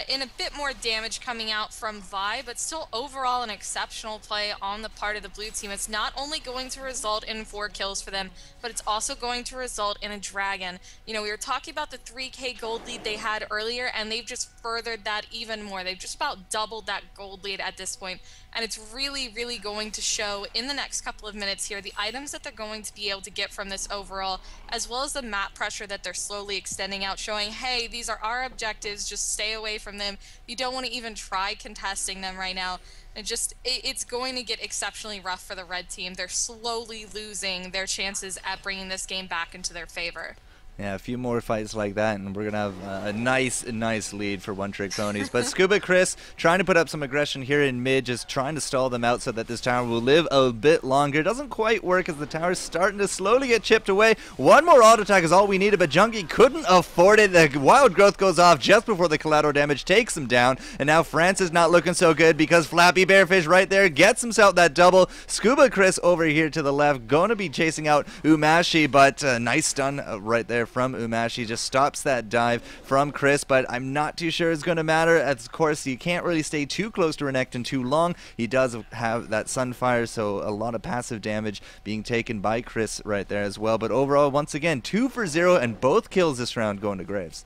in a bit more damage coming out from Vi, but still overall an exceptional play on the part of the blue team. It's not only going to result in 4 kills for them, but it's also going to result in a dragon. You know, we were talking about the 3K gold lead they had earlier, and they've just furthered that even more. They've just about doubled that gold lead at this point. And it's really, really going to show in the next couple of minutes here, the items that they're going to be able to get from this overall, as well as the map pressure that they're slowly extending out, showing, hey, these are our objectives, just stay away from them. You don't want to even try contesting them right now. And it's going to get exceptionally rough for the red team. They're slowly losing their chances at bringing this game back into their favor. Yeah, a few more fights like that, and we're going to have a nice lead for one-trick ponies. But Scuba Chris trying to put up some aggression here in mid, just trying to stall them out so that this tower will live a bit longer. Doesn't quite work as the tower's starting to slowly get chipped away. One more auto attack is all we needed, but Junkie couldn't afford it. The Wild Growth goes off just before the collateral damage takes him down. And now France is not looking so good because Flappy Bearfish right there gets himself that double. Scuba Chris over here to the left, going to be chasing out Umashi, but nice stun right there from UMash. He just stops that dive from Chris, but I'm not too sure it's going to matter. Of course, you can't really stay too close to Renekton too long. He does have that Sunfire, so a lot of passive damage being taken by Chris right there as well. But overall, once again, 2 for 0, and both kills this round going to Graves.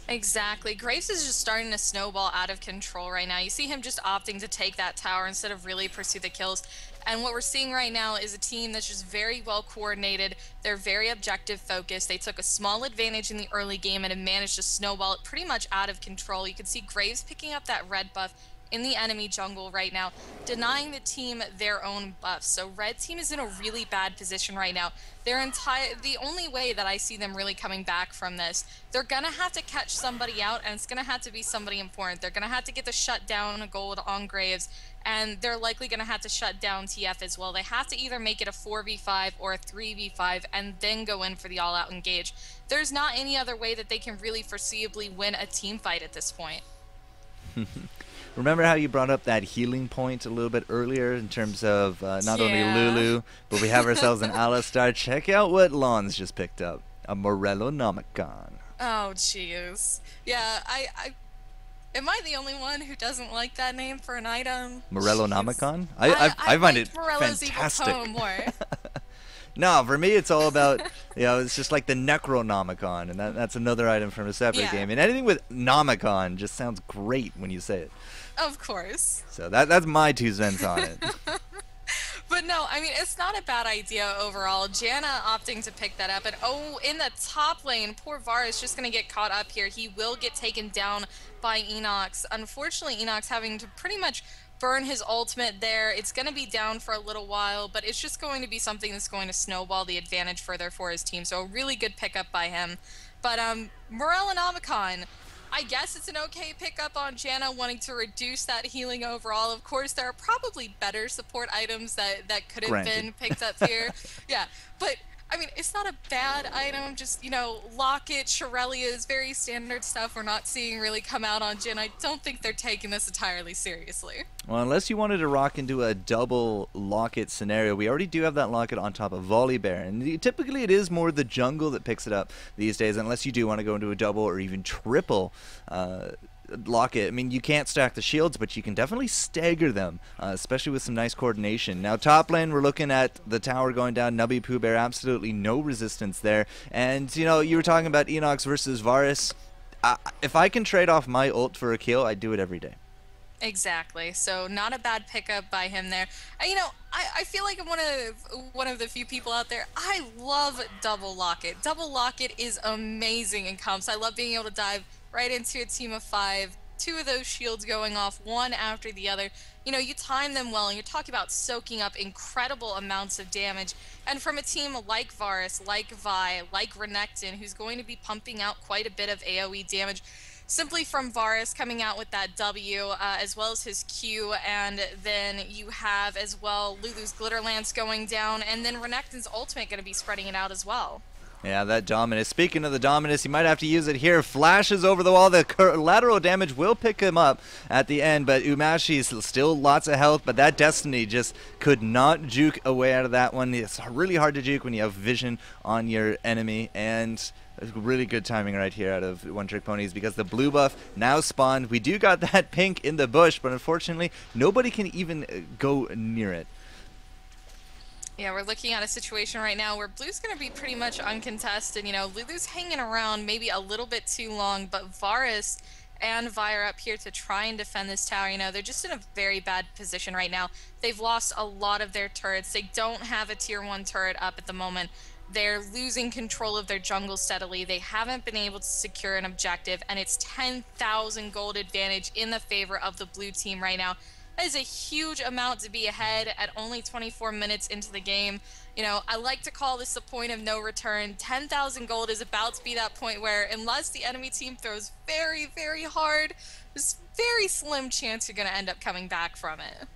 Exactly. Graves is just starting to snowball out of control right now. You see him just opting to take that tower instead of really pursue the kills. And what we're seeing right now is a team that's just very well coordinated. They're very objective focused. They took a small advantage in the early game and have managed to snowball it pretty much out of control. You can see Graves picking up that red buff in the enemy jungle right now, denying the team their own buffs. So red team is in a really bad position right now. The only way that I see them really coming back from this, they're gonna have to catch somebody out, and it's gonna have to be somebody important. They're gonna have to get the shutdown gold on Graves, and they're likely gonna have to shut down TF as well. They have to either make it a 4v5 or a 3v5 and then go in for the all-out engage. There's not any other way that they can really foreseeably win a team fight at this point. Remember how you brought up that healing point a little bit earlier in terms of not only Lulu, but we have ourselves an Alistar. Check out what Lons just picked up. A Morellonomicon. Oh, jeez. Yeah, am I the only one who doesn't like that name for an item? Morellonomicon? I find it fantastic. No, for me it's all about, it's just like the Necronomicon, and that's another item from a separate game. And anything with Nomicon just sounds great when you say it. Of course. So that's my 2 cents on it. But no, I mean, it's not a bad idea overall. Janna opting to pick that up. And in the top lane, poor Var is just going to get caught up here. He will get taken down by Enox. Unfortunately, Enox having to pretty much burn his ultimate there. It's going to be down for a little while, but it's just going to be something that's going to snowball the advantage further for his team. So a really good pickup by him. But Morellonomicon, I guess it's an okay pickup on Janna, wanting to reduce that healing overall. Of course, there are probably better support items that could have been picked up here. Yeah, but I mean, it's not a bad item. Just, Locket, Shirellia is very standard stuff we're not seeing really come out on Jhin. I don't think they're taking this entirely seriously. Well, unless you wanted to rock into a double Locket scenario, we already do have that Locket on top of Volibear, and typically it is more the jungle that picks it up these days, unless you do want to go into a double or even triple Locket. I mean, you can't stack the shields, but you can definitely stagger them, especially with some nice coordination. Now, top lane, we're looking at the tower going down. Nubby Pooh Bear, absolutely no resistance there. And, you were talking about Enox versus Varus. If I can trade off my ult for a kill, I'd do it every day. Exactly. So not a bad pickup by him there. I feel like I'm one of the few people out there. I love double Locket. Double Locket is amazing in comps. I love being able to dive right into a team of 5, 2 of those shields going off one after the other. You time them well, and you're talking about soaking up incredible amounts of damage. And from a team like Varus, like Vi, like Renekton, who's going to be pumping out quite a bit of AoE damage, simply from Varus coming out with that W, as well as his Q, and then you have as well Lulu's Glitter Lance going down, and then Renekton's ultimate going to be spreading it out as well. Yeah, that Dominus. Speaking of the Dominus, you might have to use it here. Flashes over the wall. The lateral damage will pick him up at the end, but Umashi's still lots of health, but that Destiny just could not juke away out of that one. It's really hard to juke when you have vision on your enemy, and really good timing right here out of One Trick Ponies, because the blue buff now spawned. We do got that pink in the bush, but unfortunately, nobody can even go near it. Yeah, we're looking at a situation right now where blue's going to be pretty much uncontested. Lulu's hanging around maybe a little bit too long, but Varus and Vi are up here to try and defend this tower. They're just in a very bad position right now. They've lost a lot of their turrets. They don't have a tier 1 turret up at the moment. They're losing control of their jungle steadily. They haven't been able to secure an objective, and it's 10,000 gold advantage in the favor of the blue team right now. That is a huge amount to be ahead at only 24 minutes into the game. I like to call this the point of no return. 10,000 gold is about to be that point where, unless the enemy team throws very, very hard, there's very slim chance you're going to end up coming back from it.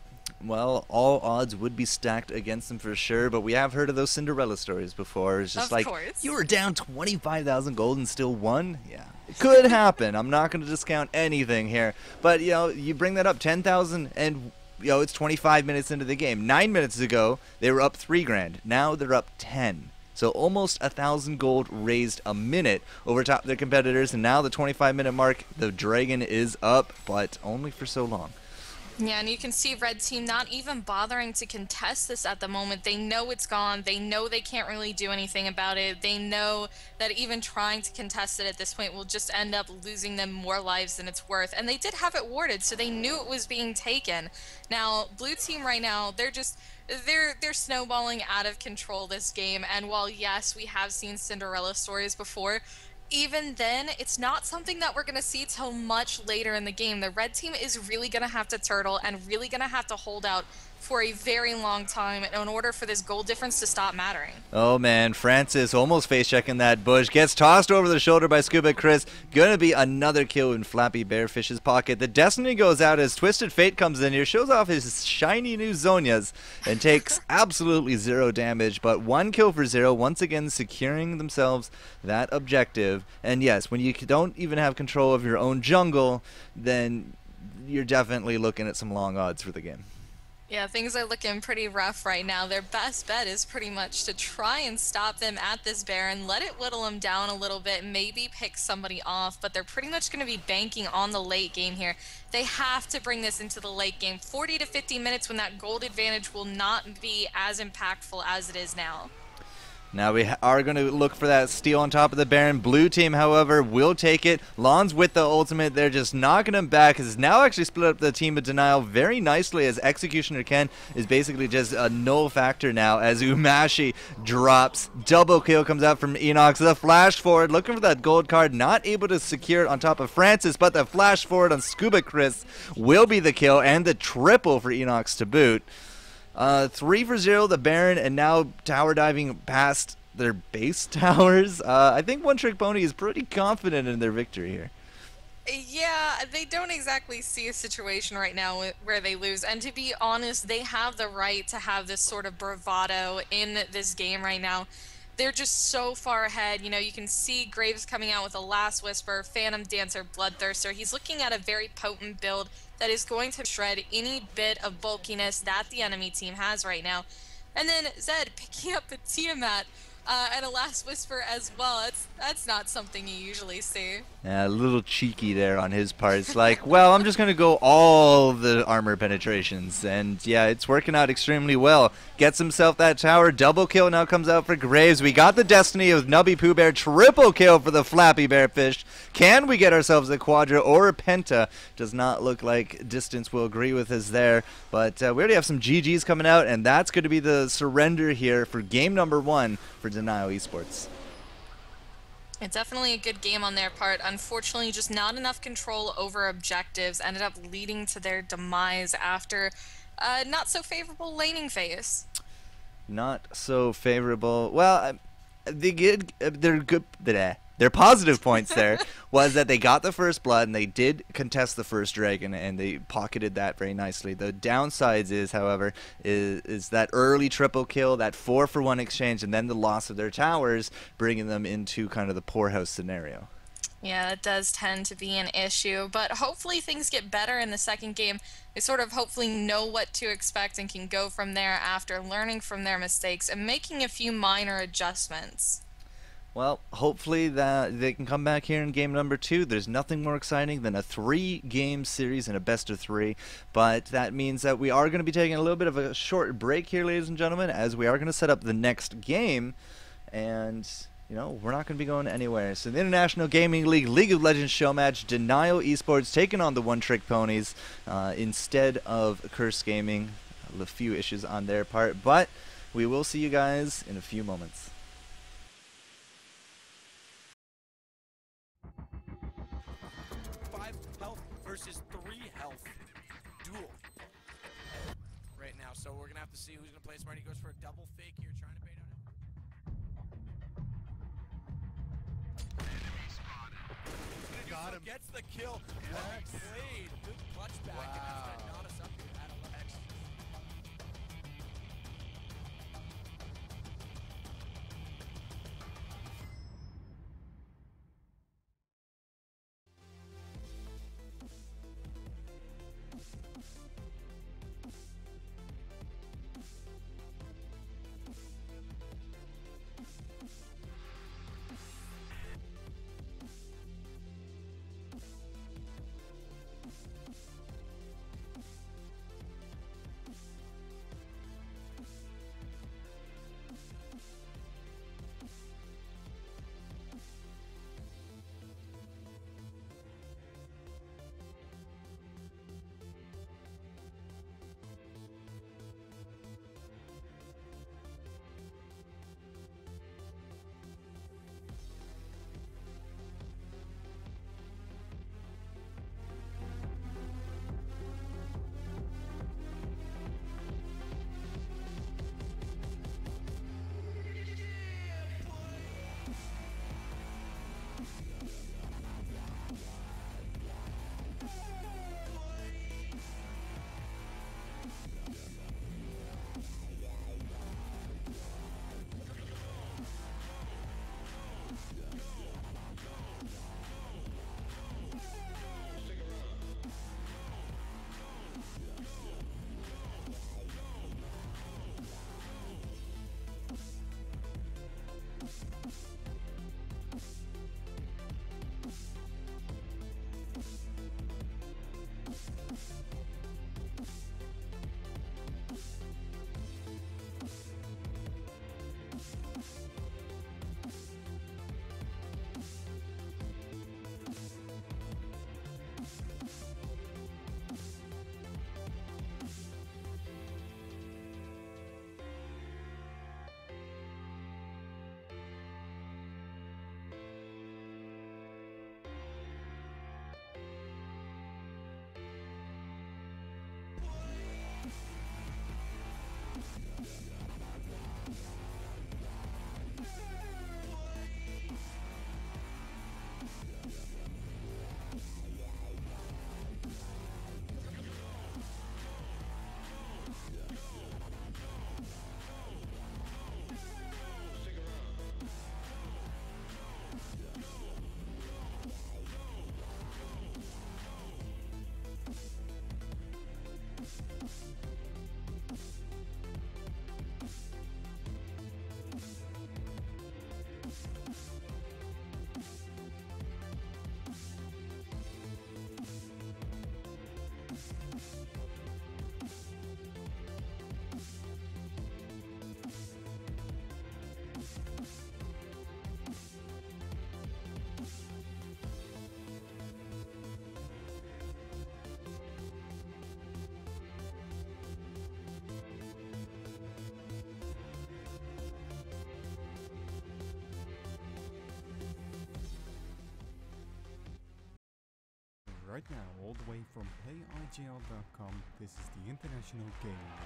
Well, all odds would be stacked against them for sure, but we have heard of those Cinderella stories before. It's just you were down 25,000 gold and still won? Yeah, it could happen. I'm not going to discount anything here. But, you bring that up, 10,000, and, it's 25 minutes into the game. 9 minutes ago, they were up 3 grand. Now they're up 10. So almost 1,000 gold raised a minute over top of their competitors. And now the 25-minute mark, the dragon is up, but only for so long. Yeah, and you can see Red Team not even bothering to contest this at the moment. They know it's gone. They know they can't really do anything about it. They know that even trying to contest it at this point will just end up losing them more lives than it's worth. And they did have it warded, so they knew it was being taken. Now, Blue Team right now, they're snowballing out of control this game. And while, yes, we have seen Cinderella stories before, even then, it's not something that we're going to see till much later in the game. The red team is really going to have to turtle and really going to have to hold out for a very long time in order for this goal difference to stop mattering. Oh man, Francis almost face-checking that bush. Gets tossed over the shoulder by Scuba Chris. Gonna be another kill in Flappy Bearfish's pocket. The Destiny goes out as Twisted Fate comes in here, shows off his shiny new Zonias, and takes absolutely 0 damage, but 1 kill for 0, once again securing themselves that objective. And yes, when you don't even have control of your own jungle, then you're definitely looking at some long odds for the game. Yeah, things are looking pretty rough right now. Their best bet is pretty much to try and stop them at this Baron, let it whittle them down a little bit, maybe pick somebody off, but they're pretty much going to be banking on the late game here. They have to bring this into the late game. 40 to 50 minutes when that gold advantage will not be as impactful as it is now. Now we are going to look for that steal on top of the Baron. Blue team, however, will take it. Lon's with the ultimate. They're just knocking him back. Has now actually split up the team of Denial very nicely, as Executioner Ken is basically just a null factor now as Umashi drops. Double kill comes out from Enox. The flash forward, looking for that gold card, not able to secure it on top of Francis, but the flash forward on Scuba Chris will be the kill, and the triple for Enox to boot. 3 for 0, the Baron, and now tower diving past their base towers. I think One Trick Pony is pretty confident in their victory here. Yeah, they don't exactly see a situation right now where they lose. And to be honest, they have the right to have this sort of bravado in this game right now. They're just so far ahead. You know, you can see Graves coming out with a Last Whisper, Phantom Dancer, Bloodthirster. He's looking at a very potent build that is going to shred any bit of bulkiness that the enemy team has right now. And then Zed picking up a Tiamat and a Last Whisper as well. That's not something you usually see. Yeah, a little cheeky there on his part. It's like, well, I'm just going to go all the armor penetrations. And yeah, it's working out extremely well. Gets himself that tower. Double kill now comes out for Graves. We got the Destiny of Nubby Pooh Bear. Triple kill for the Flappy Bearfish. Can we get ourselves a Quadra or a Penta? Does not look like Distance will agree with us there. But we already have some GGs coming out, and that's going to be the surrender here for game number 1 for Denial Esports. It's definitely a good game on their part. Unfortunately, just not enough control over objectives ended up leading to their demise after not so favorable laning phase. Not so favorable. Well, they're good. Their positive points there was that they got the first blood and they did contest the first dragon and they pocketed that very nicely. The downsides is, however, is that early triple kill, that 4-for-1 exchange, and then the loss of their towers, bringing them into kind of the poorhouse scenario. Yeah, it does tend to be an issue, but hopefully things get better in the second game. They sort of hopefully know what to expect and can go from there after learning from their mistakes and making a few minor adjustments. Well, hopefully that they can come back here in game number 2. There's nothing more exciting than a 3-game series and a best of 3. But that means that we are going to be taking a little bit of a short break here, ladies and gentlemen, as we are going to set up the next game. And, you know, we're not going to be going anywhere. So the International Gaming League, League of Legends Showmatch, Denial Esports taking on the One Trick Ponies instead of Curse Gaming. A few issues on their part. But we will see you guys in a few moments. 5 health versus 3 health duel right now. So we're gonna have to see who's gonna play smart. He goes for a double fake here, trying to bait on it. Got him. Gets the kill. Well played. Good clutch back. Wow. And it's gonna knot us up here at 11. right now, all the way from PlayIGL.com, this is the International Gaming League.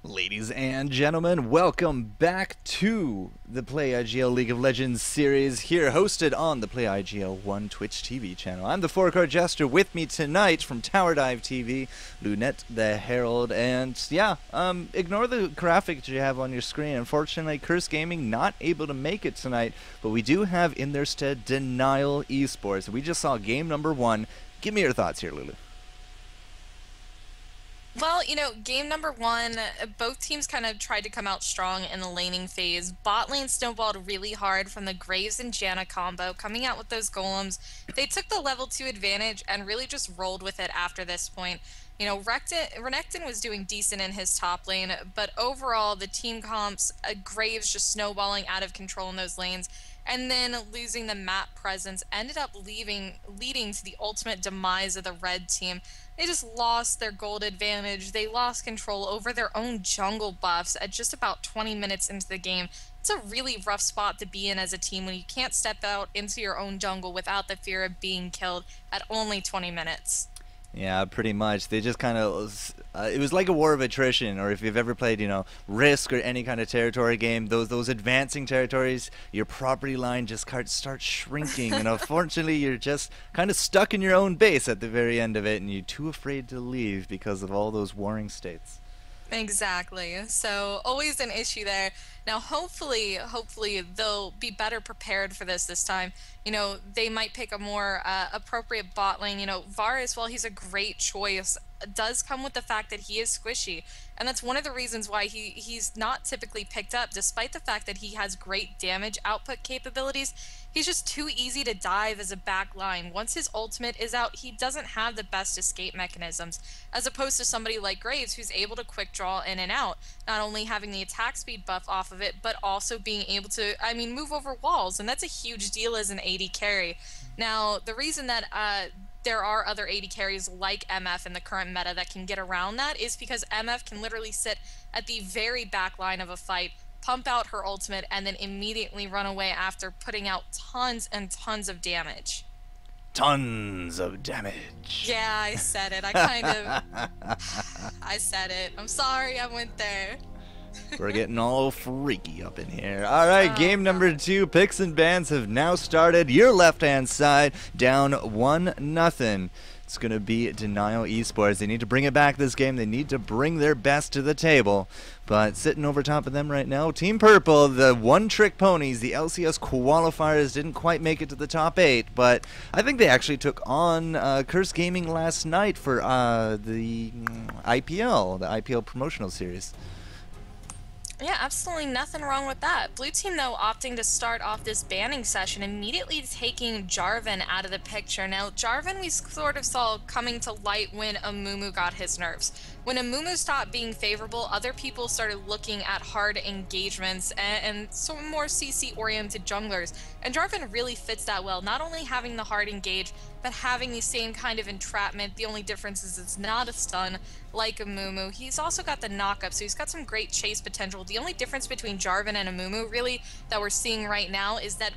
Ladies and gentlemen, welcome back to the PlayIGL League of Legends series here, hosted on the PlayIGL 1 Twitch TV channel. I'm the FourCourtJester. With me tonight from Tower Dive TV, LunetTheHerald, and yeah, ignore the graphic that you have on your screen. Unfortunately, Curse Gaming not able to make it tonight, but we do have in their stead Denial Esports. We just saw game number 1. Give me your thoughts here, Lulu. Well, you know, game number 1, both teams kind of tried to come out strong in the laning phase. Bot lane snowballed really hard from the Graves and Janna combo, coming out with those golems. They took the level 2 advantage and really just rolled with it after this point. You know, Renekton was doing decent in his top lane, but overall, the team comps, Graves just snowballing out of control in those lanes, and then losing the map presence ended up leading to the ultimate demise of the red team. They just lost their gold advantage. They lost control over their own jungle buffs at just about 20 minutes into the game. It's a really rough spot to be in as a team when you can't step out into your own jungle without the fear of being killed at only 20 minutes. Yeah, pretty much. They just kind of, it was like a war of attrition, or if you've ever played, you know, Risk or any kind of territory game, those advancing territories, your property line just starts shrinking, and unfortunately you're just kind of stuck in your own base at the very end of it, and you're too afraid to leave because of all those warring states. Exactly. So always an issue there. Now hopefully they'll be better prepared for this time. You know, they might pick a more appropriate bot lane. You know, Varus, while he's a great choice, does come with the fact that he is squishy. And that's one of the reasons why he's not typically picked up, despite the fact that he has great damage output capabilities. He's just too easy to dive as a back line. Once his ultimate is out, he doesn't have the best escape mechanisms, as opposed to somebody like Graves, who's able to quick draw in and out, not only having the attack speed buff off of it, but also being able to, move over walls, and that's a huge deal as an AD carry. Now, the reason that there are other AD carries like MF in the current meta that can get around that is because MF can literally sit at the very back line of a fight, pump out her ultimate, and then immediately run away after putting out tons and tons of damage. Tons of damage. Yeah, I said it. I said it. I'm sorry I went there. We're getting all freaky up in here. Alright, game number 2. Picks and bans have now started. Your left-hand side down 1-0. It's going to be Denial Esports. They need to bring it back this game. They need to bring their best to the table. But sitting over top of them right now, Team Purple, the one-trick ponies, the LCS qualifiers didn't quite make it to the top 8. But I think they actually took on Curse Gaming last night for the IPL promotional series. Yeah, absolutely nothing wrong with that. Blue team, though, opting to start off this banning session, immediately taking Jarvan out of the picture. Now, Jarvan we sort of saw coming to light when Amumu got his nerfs. When Amumu stopped being favorable, other people started looking at hard engagements and some more CC-oriented junglers. And Jarvan really fits that well, not only having the hard engage, but having the same kind of entrapment. The only difference is it's not a stun like Amumu. He's also got the knockup, so he's got some great chase potential. The only difference between Jarvan and Amumu, really, that we're seeing right now is that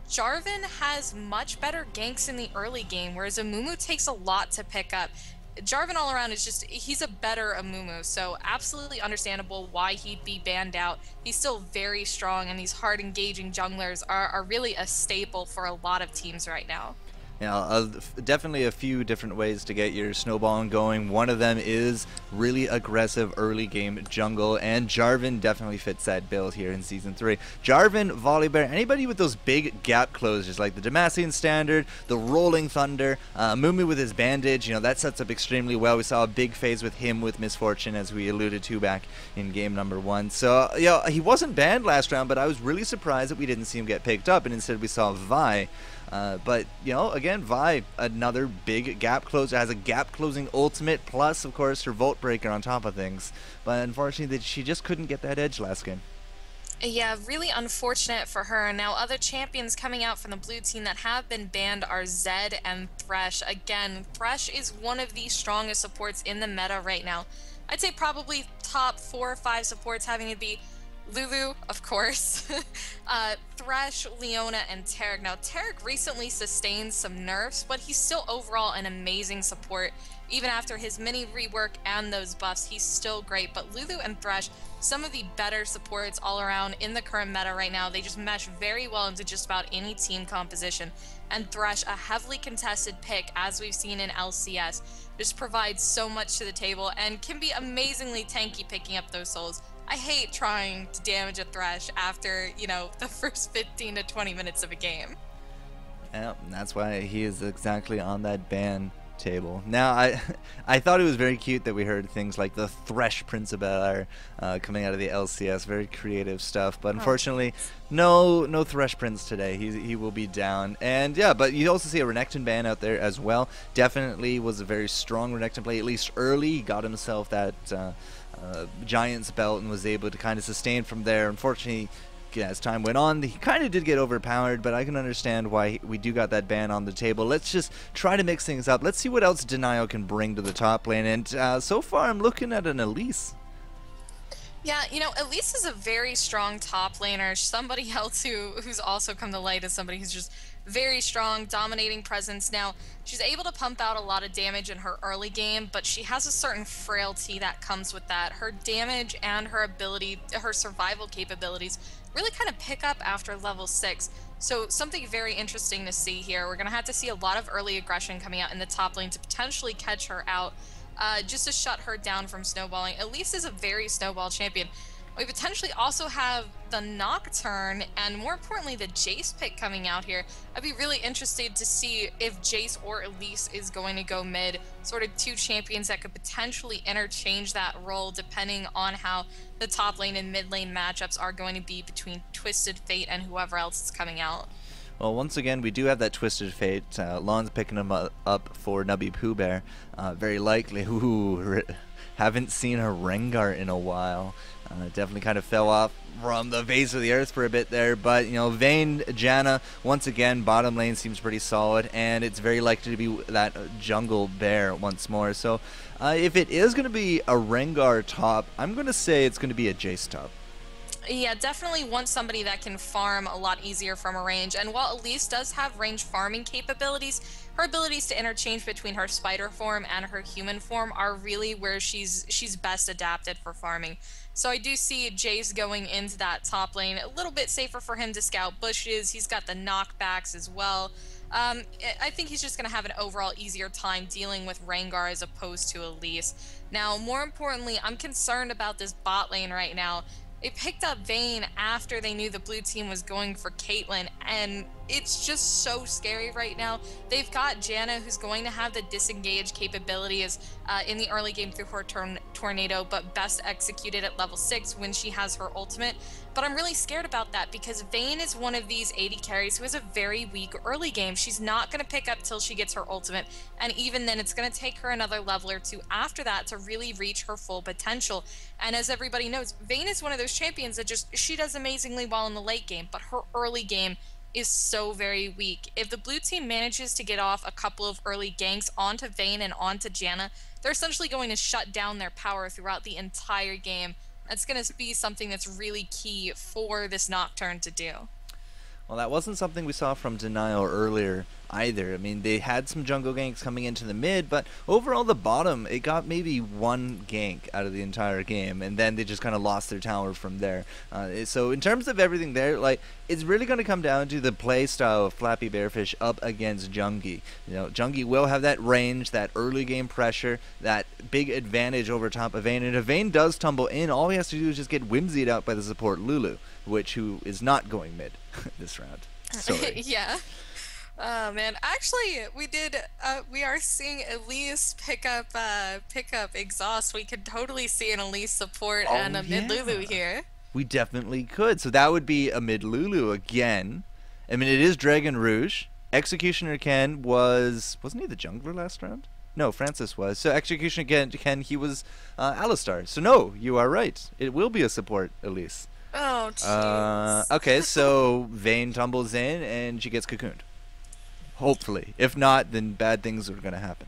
Jarvan has much better ganks in the early game, whereas Amumu takes a lot to pick up. Jarvan all around is just, he's a better Amumu, so absolutely understandable why he'd be banned out. He's still very strong, and these hard engaging junglers are really a staple for a lot of teams right now. Yeah, definitely a few different ways to get your snowballing going. One of them is really aggressive early game jungle, and Jarvan definitely fits that bill here in Season 3. Jarvan, Volibear, anybody with those big gap closures like the Demacian Standard, the Rolling Thunder, Mumu with his bandage, you know, that sets up extremely well. We saw a big phase with him with Misfortune, as we alluded to back in game number 1. So, you know, he wasn't banned last round, but I was really surprised that we didn't see him get picked up, and instead we saw Vi. But, you know, again, Vi, another big gap closer, has a gap closing ultimate, plus, of course, her Volt Breaker on top of things. But unfortunately, she just couldn't get that edge last game. Yeah, really unfortunate for her. Now, other champions coming out from the blue team that have been banned are Zed and Thresh. Again, Thresh is one of the strongest supports in the meta right now. I'd say probably top 4 or 5 supports having to be Lulu, of course, Thresh, Leona, and Taric. Now, Taric recently sustained some nerfs, but he's still overall an amazing support. Even after his mini rework and those buffs, he's still great. But Lulu and Thresh, some of the better supports all around in the current meta right now. They just mesh very well into just about any team composition. And Thresh, a heavily contested pick, as we've seen in LCS, just provides so much to the table and can be amazingly tanky picking up those souls. I hate trying to damage a Thresh after, you know, the first 15 to 20 minutes of a game. Yeah, that's why he is exactly on that ban table. Now, I thought it was very cute that we heard things like the Thresh Prince of Bel-Air coming out of the LCS. Very creative stuff, but unfortunately, no Thresh Prince today. He will be down. And yeah, but you also see a Renekton ban out there as well. Definitely was a very strong Renekton play, at least early. He got himself that Giant's belt and was able to kind of sustain from there. Unfortunately, as time went on, he kind of did get overpowered, but I can understand why we do got that ban on the table. Let's just try to mix things up. Let's see what else Denial can bring to the top lane, and so far I'm looking at an Elise. Yeah, you know, Elise is a very strong top laner. Somebody else who's also come to light as somebody who's just very strong, dominating presence. Now, she's able to pump out a lot of damage in her early game, but she has a certain frailty that comes with that. Her damage and her ability, her survival capabilities really kind of pick up after level 6. So something very interesting to see here. We're going to have to see a lot of early aggression coming out in the top lane to potentially catch her out, just to shut her down from snowballing. Elise is a very snowball champion. We potentially also have the Nocturne and, more importantly, the Jace pick coming out here. I'd be really interested to see if Jace or Elise is going to go mid, sort of two champions that could potentially interchange that role depending on how the top lane and mid lane matchups are going to be between Twisted Fate and whoever else is coming out. Well, once again, we do have that Twisted Fate. Lon's picking him up for Nubby Pooh Bear. Very likely. Ooh, haven't seen a Rengar in a while. Definitely kind of fell off from the face of the earth for a bit there. But, you know, Vayne, Janna, once again, bottom lane seems pretty solid. And it's very likely to be that jungle bear once more. So if it is going to be a Rengar top, I'm going to say it's going to be a Jace top. Yeah, definitely want somebody that can farm a lot easier from a range. And while Elise does have range farming capabilities, her abilities to interchange between her spider form and her human form are really where she's best adapted for farming. So I do see Jace going into that top lane, a little bit safer for him to scout bushes. He's got the knockbacks as well. I think he's just going to have an overall easier time dealing with Rengar as opposed to Elise. Now, more importantly, I'm concerned about this bot lane right now. They picked up Vayne after they knew the blue team was going for Caitlyn, and it's just so scary right now. They've got Janna, who's going to have the disengage capabilities in the early game through her tornado, but best executed at level 6 when she has her ultimate. But I'm really scared about that because Vayne is one of these AD carries who has a very weak early game. She's not going to pick up till she gets her ultimate, and even then it's going to take her another level or two after that to really reach her full potential. And as everybody knows, Vayne is one of those champions that she does amazingly well in the late game, but her early game is so very weak. If the blue team manages to get off a couple of early ganks onto Vayne and onto Janna, they're essentially going to shut down their power throughout the entire game. That's going to be something that's really key for this Nocturne to do. Well, that wasn't something we saw from Denial earlier either. I mean, they had some jungle ganks coming into the mid, but overall the bottom, it got maybe one gank out of the entire game, and then they just kind of lost their tower from there. So in terms of everything there, like, it's really going to come down to the play style of Flappy Bearfish up against Jungie. You know, Jungie will have that range, that early game pressure, that big advantage over top of Vayne, and if Vayne does tumble in, all he has to do is just get whimsied out by the support Lulu, who is not going mid this round. Sorry. Yeah. Oh man, actually, we are seeing Elise pick up exhaust. We could totally see an Elise support and a mid Lulu here. We definitely could. So that would be a mid Lulu again. I mean, it is Dragon Rouge. Executioner Ken wasn't he the jungler last round? No, Francis was. So Executioner Ken, he was Alistar. So no, you are right. It will be a support Elise. Oh, jeez. Okay, so Vayne tumbles in and she gets cocooned. Hopefully. If not, then bad things are going to happen.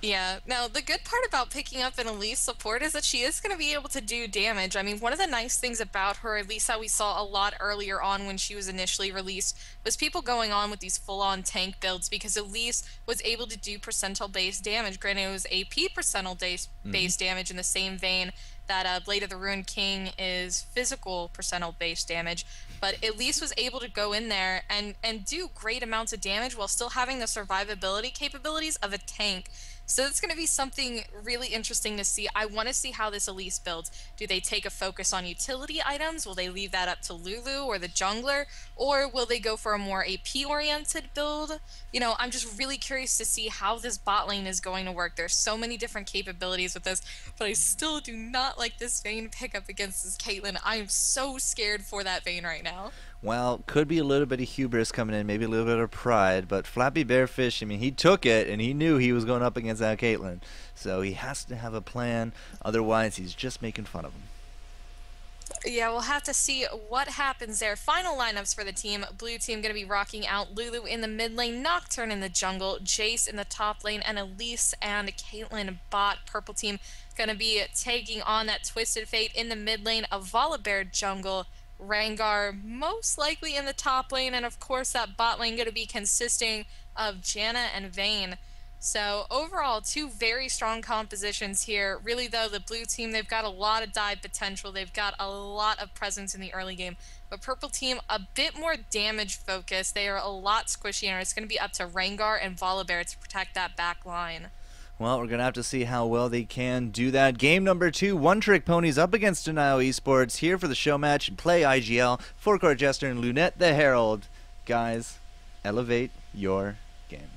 Yeah. Now, the good part about picking up an Elise support is that she is going to be able to do damage. I mean, one of the nice things about her, at least that we saw a lot earlier on when she was initially released, was people going on with these full-on tank builds because Elise was able to do percentile-based damage. Granted, it was AP percentile-based damage in the same vein that Blade of the Ruined King is physical percentile-based damage, but at least was able to go in there and do great amounts of damage while still having the survivability capabilities of a tank. So it's going to be something really interesting to see. I want to see how this Elise builds. Do they take a focus on utility items? Will they leave that up to Lulu or the jungler? Or will they go for a more AP-oriented build? You know, I'm just really curious to see how this bot lane is going to work. There's so many different capabilities with this, but I still do not like this Vayne pickup against this Caitlyn. I am so scared for that Vayne right now. Well, could be a little bit of hubris coming in, maybe a little bit of pride, but Flappy Bearfish, I mean, he took it, and he knew he was going up against that Caitlyn. So he has to have a plan, otherwise he's just making fun of him. Yeah, we'll have to see what happens there. Final lineups for the team. Blue team going to be rocking out Lulu in the mid lane, Nocturne in the jungle, Jace in the top lane, and Elise and Caitlyn bot. Purple team going to be taking on that Twisted Fate in the mid lane, a Volibear jungle, Rengar most likely in the top lane, and of course that bot lane going to be consisting of Janna and Vayne. So overall, two very strong compositions here. Really though, the blue team, they've got a lot of dive potential. They've got a lot of presence in the early game. But purple team, a bit more damage focused. They are a lot squishier, and it's going to be up to Rengar and Volibear to protect that back line. Well, we're going to have to see how well they can do that. Game number 2, One Trick Ponies up against Denial Esports here for the show match. Play IGL, FourCourtJester, and LunetTheHerald. Guys, elevate your game.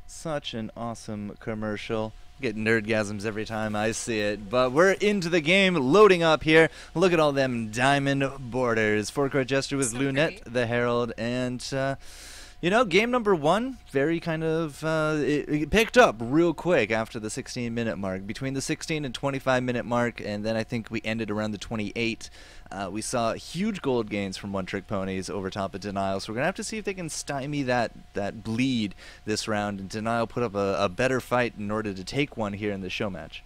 Such an awesome commercial. Get nerdgasms every time I see it. But we're into the game, loading up here. Look at all them diamond borders. FourCourtJester with LunetTheHerald, and you know, game number 1, very kind of, it picked up real quick after the 16-minute mark. Between the 16 and 25-minute mark, and then I think we ended around the 28. We saw huge gold gains from One Trick Ponies over top of Denial, so we're going to have to see if they can stymie that bleed this round, and Denial put up a better fight in order to take one here in the show match.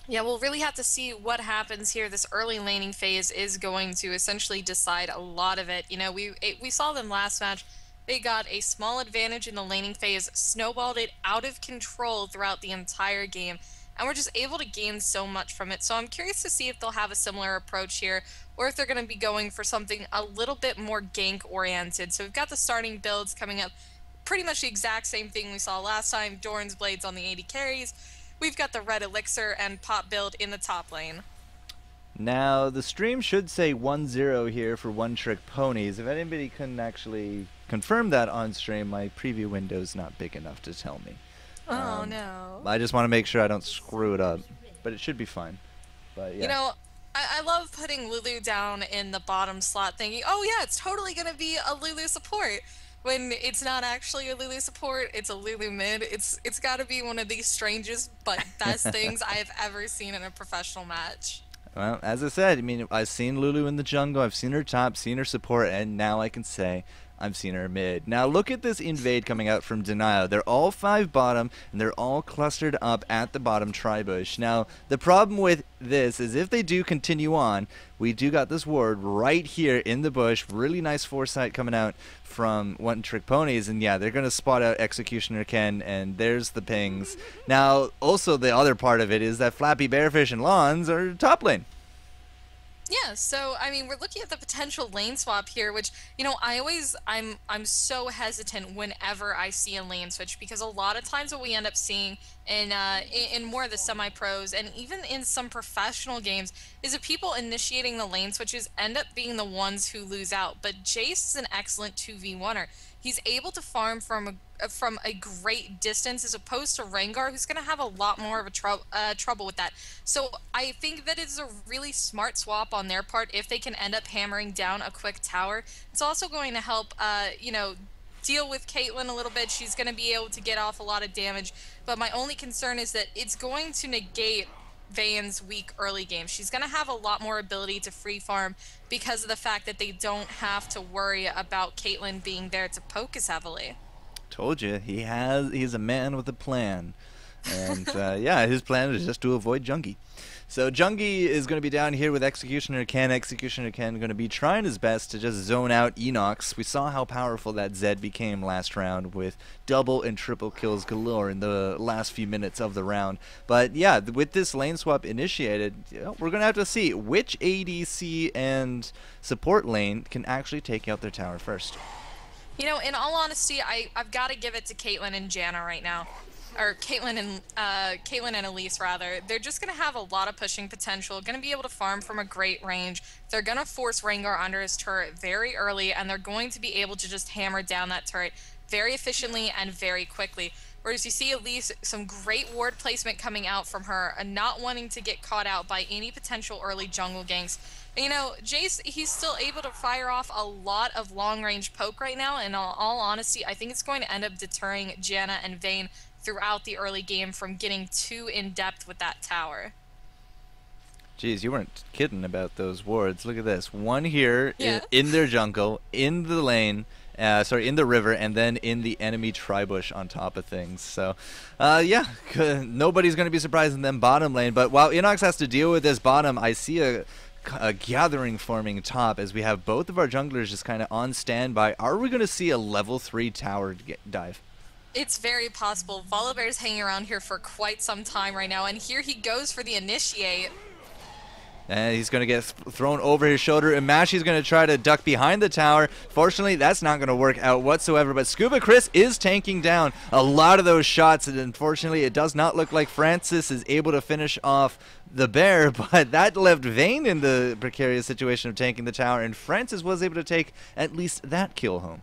Yeah, we'll really have to see what happens here. This early laning phase is going to essentially decide a lot of it. You know, we saw them last match. They got a small advantage in the laning phase, snowballed it out of control throughout the entire game, and we're just able to gain so much from it. So I'm curious to see if they'll have a similar approach here, or if they're going to be going for something a little bit more gank-oriented. So we've got the starting builds coming up, pretty much the exact same thing we saw last time, Doran's Blades on the AD carries. We've got the Red Elixir and Pop build in the top lane. Now, the stream should say 1-0 here for One Trick Ponies. If anybody couldn't actually confirm that on stream, my preview window's not big enough to tell me. Oh, no. I just want to make sure I don't screw it up, but it should be fine. But yeah. You know, I love putting Lulu down in the bottom slot thinking, oh yeah, it's totally going to be a Lulu support. When it's not actually a Lulu support, it's a Lulu mid. It's got to be one of the strangest but best things I have ever seen in a professional match. Well, as I said, I mean, I've seen Lulu in the jungle, I've seen her top, seen her support, and now I can say I've seen her mid. Now look at this invade coming out from Denial. They're all 5 bottom, and they're all clustered up at the bottom tri-bush. Now, the problem with this is if they do continue on, we do got this ward right here in the bush. Really nice foresight coming out from One Trick Ponies, and yeah, they're going to spot out Executioner Ken, and there's the pings. Now, also the other part of it is that Flappy Bearfish and Lawns are top lane. Yeah, so I mean, we're looking at the potential lane swap here, which, you know, I'm so hesitant whenever I see a lane switch, because a lot of times what we end up seeing in more of the semi-pros and even in some professional games is that people initiating the lane switches end up being the ones who lose out. But Jace is an excellent 2v1er. He's able to farm from a great distance, as opposed to Rengar, who's going to have a lot more of a trouble with that. So I think that it's a really smart swap on their part if they can end up hammering down a quick tower. It's also going to help, you know, deal with Caitlyn a little bit. She's going to be able to get off a lot of damage. But my only concern is that it's going to negate Vayne's weak early game. She's going to have a lot more ability to free farm because of the fact that they don't have to worry about Caitlyn being there to poke as heavily. Told you, he's a man with a plan. And yeah, his plan is just to avoid Jungie. So Jungie is going to be down here with Executioner Ken. Executioner Ken going to be trying his best to just zone out Enox. We saw how powerful that Zed became last round with double and triple kills galore in the last few minutes of the round. But yeah, with this lane swap initiated, you know, we're going to have to see which ADC and support lane can actually take out their tower first. You know, in all honesty, I've got to give it to Caitlyn and Janna right now. Or Caitlyn and Elise, rather. They're just going to have a lot of pushing potential, going to be able to farm from a great range. They're going to force Rengar under his turret very early, and they're going to be able to just hammer down that turret very efficiently and very quickly. Whereas you see Elise, some great ward placement coming out from her, and not wanting to get caught out by any potential early jungle ganks. You know, Jace, he's still able to fire off a lot of long-range poke right now, and in all honesty, I think it's going to end up deterring Janna and Vayne throughout the early game from getting too in-depth with that tower. Jeez, you weren't kidding about those wards. Look at this. One here Yeah. in their jungle, in the lane, in the river, and then in the enemy tribush on top of things. So, yeah, nobody's going to be surprised in them bottom lane. But while Enox has to deal with this bottom, I see a gathering forming top as we have both of our junglers just kind of on standby. Are we going to see a level 3 tower dive? It's very possible. Volibear's hanging around here for quite some time right now, and here he goes for the initiate. And he's going to get thrown over his shoulder, and Mashy's going to try to duck behind the tower. Fortunately, that's not going to work out whatsoever, but Scuba Chris is tanking down a lot of those shots, and unfortunately, it does not look like Francis is able to finish off the bear, but that left Vayne in the precarious situation of tanking the tower, and Francis was able to take at least that kill home.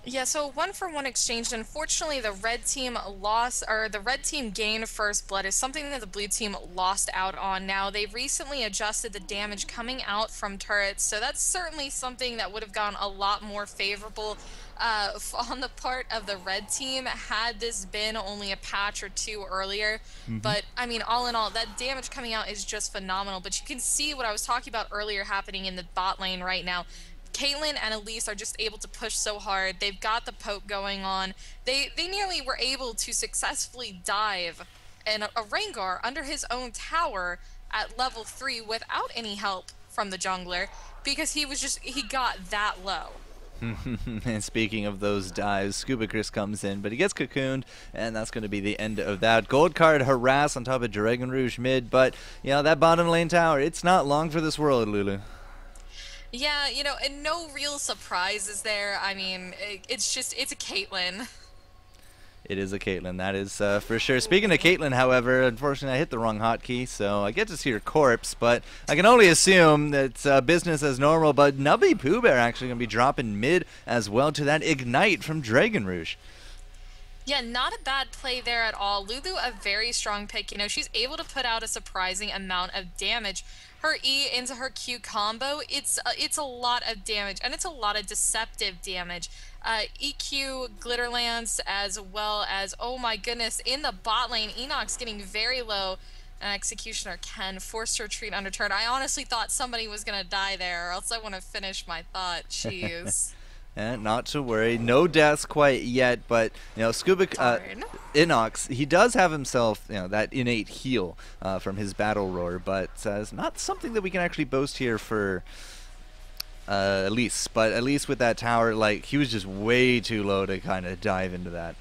Yeah, so 1-for-1 exchange. Unfortunately, the red team lost, or the red team gained first blood is something that the blue team lost out on. Now, they've recently adjusted the damage coming out from turrets, so that's certainly something that would have gone a lot more favorable on the part of the red team had this been only a patch or two earlier. But, I mean, all in all, that damage coming out is just phenomenal. But you can see what I was talking about earlier happening in the bot lane right now. Caitlyn and Elise are just able to push so hard. They've got the poke going on. They nearly were able to successfully dive a Rengar under his own tower at level 3 without any help from the jungler, because he got that low. And speaking of those dives, Scuba Chris comes in, but he gets cocooned, and that's going to be the end of that. Gold card harass on top of Dragon Rouge mid, but, you know, that bottom lane tower, it's not long for this world, Lulu. Yeah, you know, and no real surprises there. I mean, it's a Caitlyn. It is a Caitlyn, that is for sure. Speaking of Caitlyn, however, unfortunately I hit the wrong hotkey, so I get to see her corpse, but I can only assume that business as normal, but Nubby Pooh Bear actually going to be dropping mid as well to that Ignite from Dragon Rouge. Yeah, not a bad play there at all. Lulu, a very strong pick. You know, she's able to put out a surprising amount of damage. Her E into her Q combo, it's a lot of damage, and it's a lot of deceptive damage. EQ, Glitterlance, as well as, oh my goodness, in the bot lane, Enox getting very low. And Executioner Ken forced to retreat under turn. I honestly thought somebody was going to die there, or else I want to finish my thought. Jeez. And not to worry, no deaths quite yet, but, you know, Enox, he does have himself, you know, that innate heal from his battle roar, but it's not something that we can actually boast here for Elise. But at least with that tower, like, he was just way too low to kind of dive into that.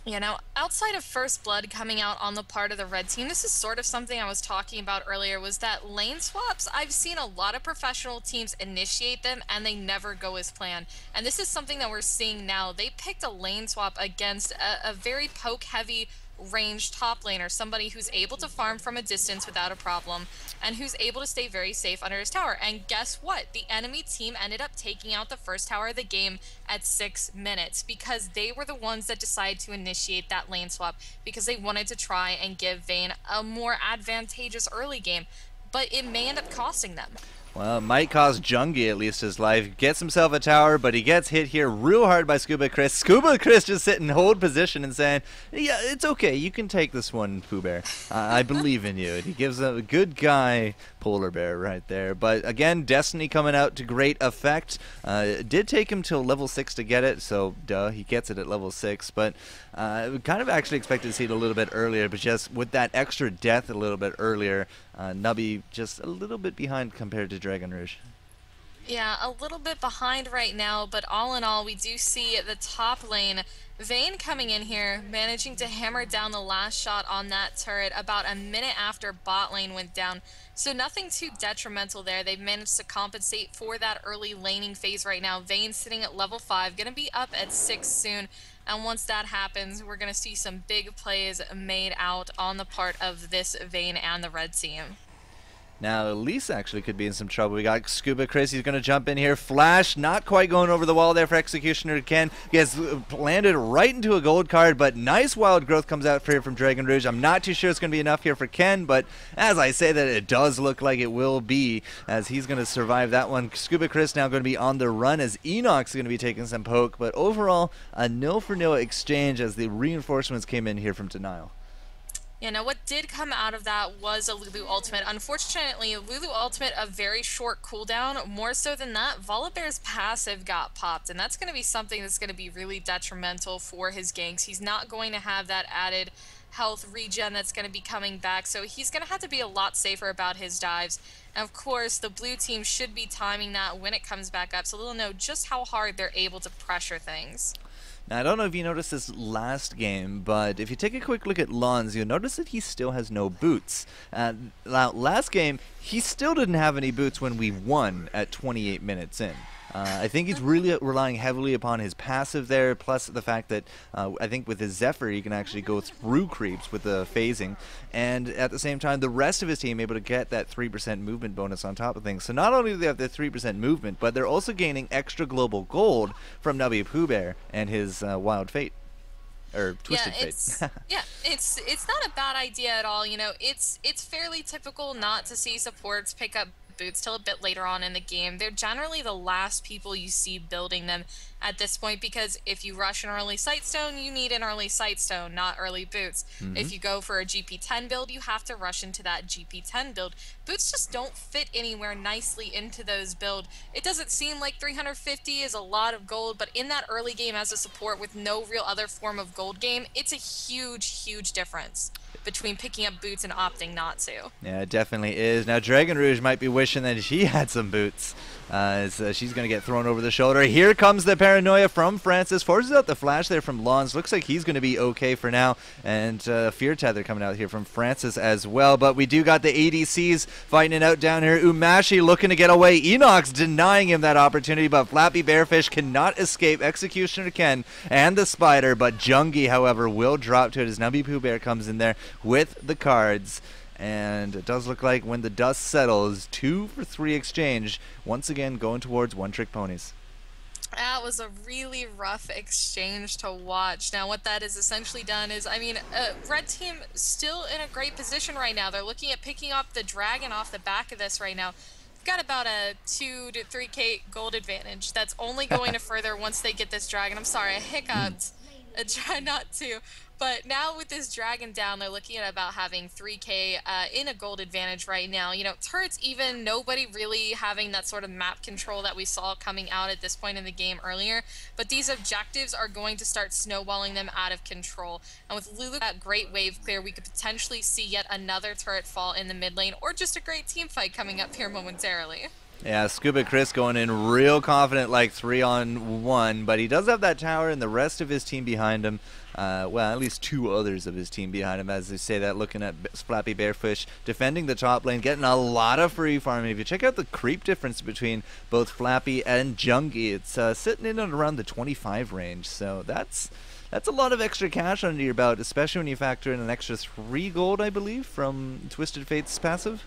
Yeah, now, outside of first blood coming out on the part of the red team, this is sort of something I was talking about earlier, was that lane swaps, I've seen a lot of professional teams initiate them, and they never go as planned. And this is something that we're seeing now. They picked a lane swap against a very poke-heavy ranged top laner, somebody who's able to farm from a distance without a problem, and who's able to stay very safe under his tower. And guess what? The enemy team ended up taking out the first tower of the game at 6 minutes because they were the ones that decided to initiate that lane swap because they wanted to try and give Vayne a more advantageous early game, but it may end up costing them. Well, it might cost Jungi at least his life. Gets himself a tower, but he gets hit here real hard by Scuba Chris. Scuba Chris just sitting hold position and saying, yeah, it's okay. You can take this one, Pooh Bear. I believe in you. And he gives a good guy Polar Bear right there. But again, Destiny coming out to great effect. It did take him till level 6 to get it, so duh, he gets it at level 6. But we kind of actually expected to see it a little bit earlier, but just with that extra death a little bit earlier, Nubby just a little bit behind compared to Dragon Rouge. Yeah, a little bit behind right now, but all in all, we do see the top lane. Vayne coming in here, managing to hammer down the last shot on that turret about a minute after bot lane went down. So nothing too detrimental there. They've managed to compensate for that early laning phase right now. Vayne sitting at level 5, going to be up at 6 soon. And once that happens, we're going to see some big plays made out on the part of this Vayne and the red team. Now, Elise actually could be in some trouble. We got Scuba Chris. He's going to jump in here. Flash, not quite going over the wall there for Executioner Ken. He has landed right into a gold card, but nice wild growth comes out here from Dragon Rouge. I'm not too sure it's going to be enough here for Ken, but as I say that, it does look like it will be, as he's going to survive that one. Scuba Chris now going to be on the run, as Enoch's going to be taking some poke, but overall, a nil-for-nil exchange as the reinforcements came in here from Denial. Yeah, now what did come out of that was a Lulu ultimate. Unfortunately, Lulu ultimate, a very short cooldown. More so than that, Volibear's passive got popped, and that's going to be something that's going to be really detrimental for his ganks. He's not going to have that added health regen that's going to be coming back, so he's going to have to be a lot safer about his dives. And of course, the blue team should be timing that when it comes back up, so they'll know just how hard they're able to pressure things. Now, I don't know if you noticed this last game, but if you take a quick look at Lons, you'll notice that he still has no boots. Last game, he still didn't have any boots when we won at 28 minutes in. I think he's really relying heavily upon his passive there, plus the fact that I think with his Zephyr he can actually go through creeps with the phasing, and at the same time the rest of his team able to get that 3% movement bonus on top of things. So not only do they have the 3% movement, but they're also gaining extra global gold from Nubby Pooh Bear and his Wild Fate. Or Twisted Fate. Yeah, it's not a bad idea at all. You know, it's fairly typical not to see supports pick up boots till a bit later on in the game. They're generally the last people you see building them at this point, because if you rush an early Sightstone, you need an early Sightstone, not early boots. If you go for a GP10 build, you have to rush into that GP10 build. Boots just don't fit anywhere nicely into those builds. It doesn't seem like 350 is a lot of gold, but in that early game as a support with no real other form of gold game, it's a huge difference between picking up boots and opting not to. Yeah, it definitely is. Now, Dragon Rouge might be wishing that she had some boots, as she's going to get thrown over the shoulder. Here comes the paranoia from Francis. Forces out the flash there from Lons. Looks like he's going to be okay for now. And Fear Tether coming out here from Francis as well. But we do got the ADCs fighting it out down here. Umashi looking to get away. Enoch's denying him that opportunity, but Flappy Bearfish cannot escape Executioner Ken and the Spider. But Jungi, however, will drop to it as Nubby Pooh Bear comes in there with the cards. And it does look like when the dust settles, 2 for 3 exchange, once again going towards one-trick ponies. That was a really rough exchange to watch. Now, what that has essentially done is, I mean, red team still in a great position right now. They're looking at picking up the dragon off the back of this right now. We've got about a 2 to 3k gold advantage. That's only going to further once they get this dragon. I'm sorry, I hiccuped. I try not to. But now with this dragon down, they're looking at about having 3k in a gold advantage right now. You know, turrets even, nobody really having that sort of map control that we saw coming out at this point in the game earlier. But these objectives are going to start snowballing them out of control. And with Lulu that great wave clear, we could potentially see yet another turret fall in the mid lane, or just a great team fight coming up here momentarily. Yeah, Scuba Chris going in real confident, like 3-on-1, but he does have that tower and the rest of his team behind him. Well, at least 2 others of his team behind him, as they say that, looking at Flappy Bearfish defending the top lane, getting a lot of free farming. If you check out the creep difference between both Flappy and Jungie, it's sitting in at around the 25 range, so that's a lot of extra cash under your belt, especially when you factor in an extra 3 gold, I believe, from Twisted Fate's passive.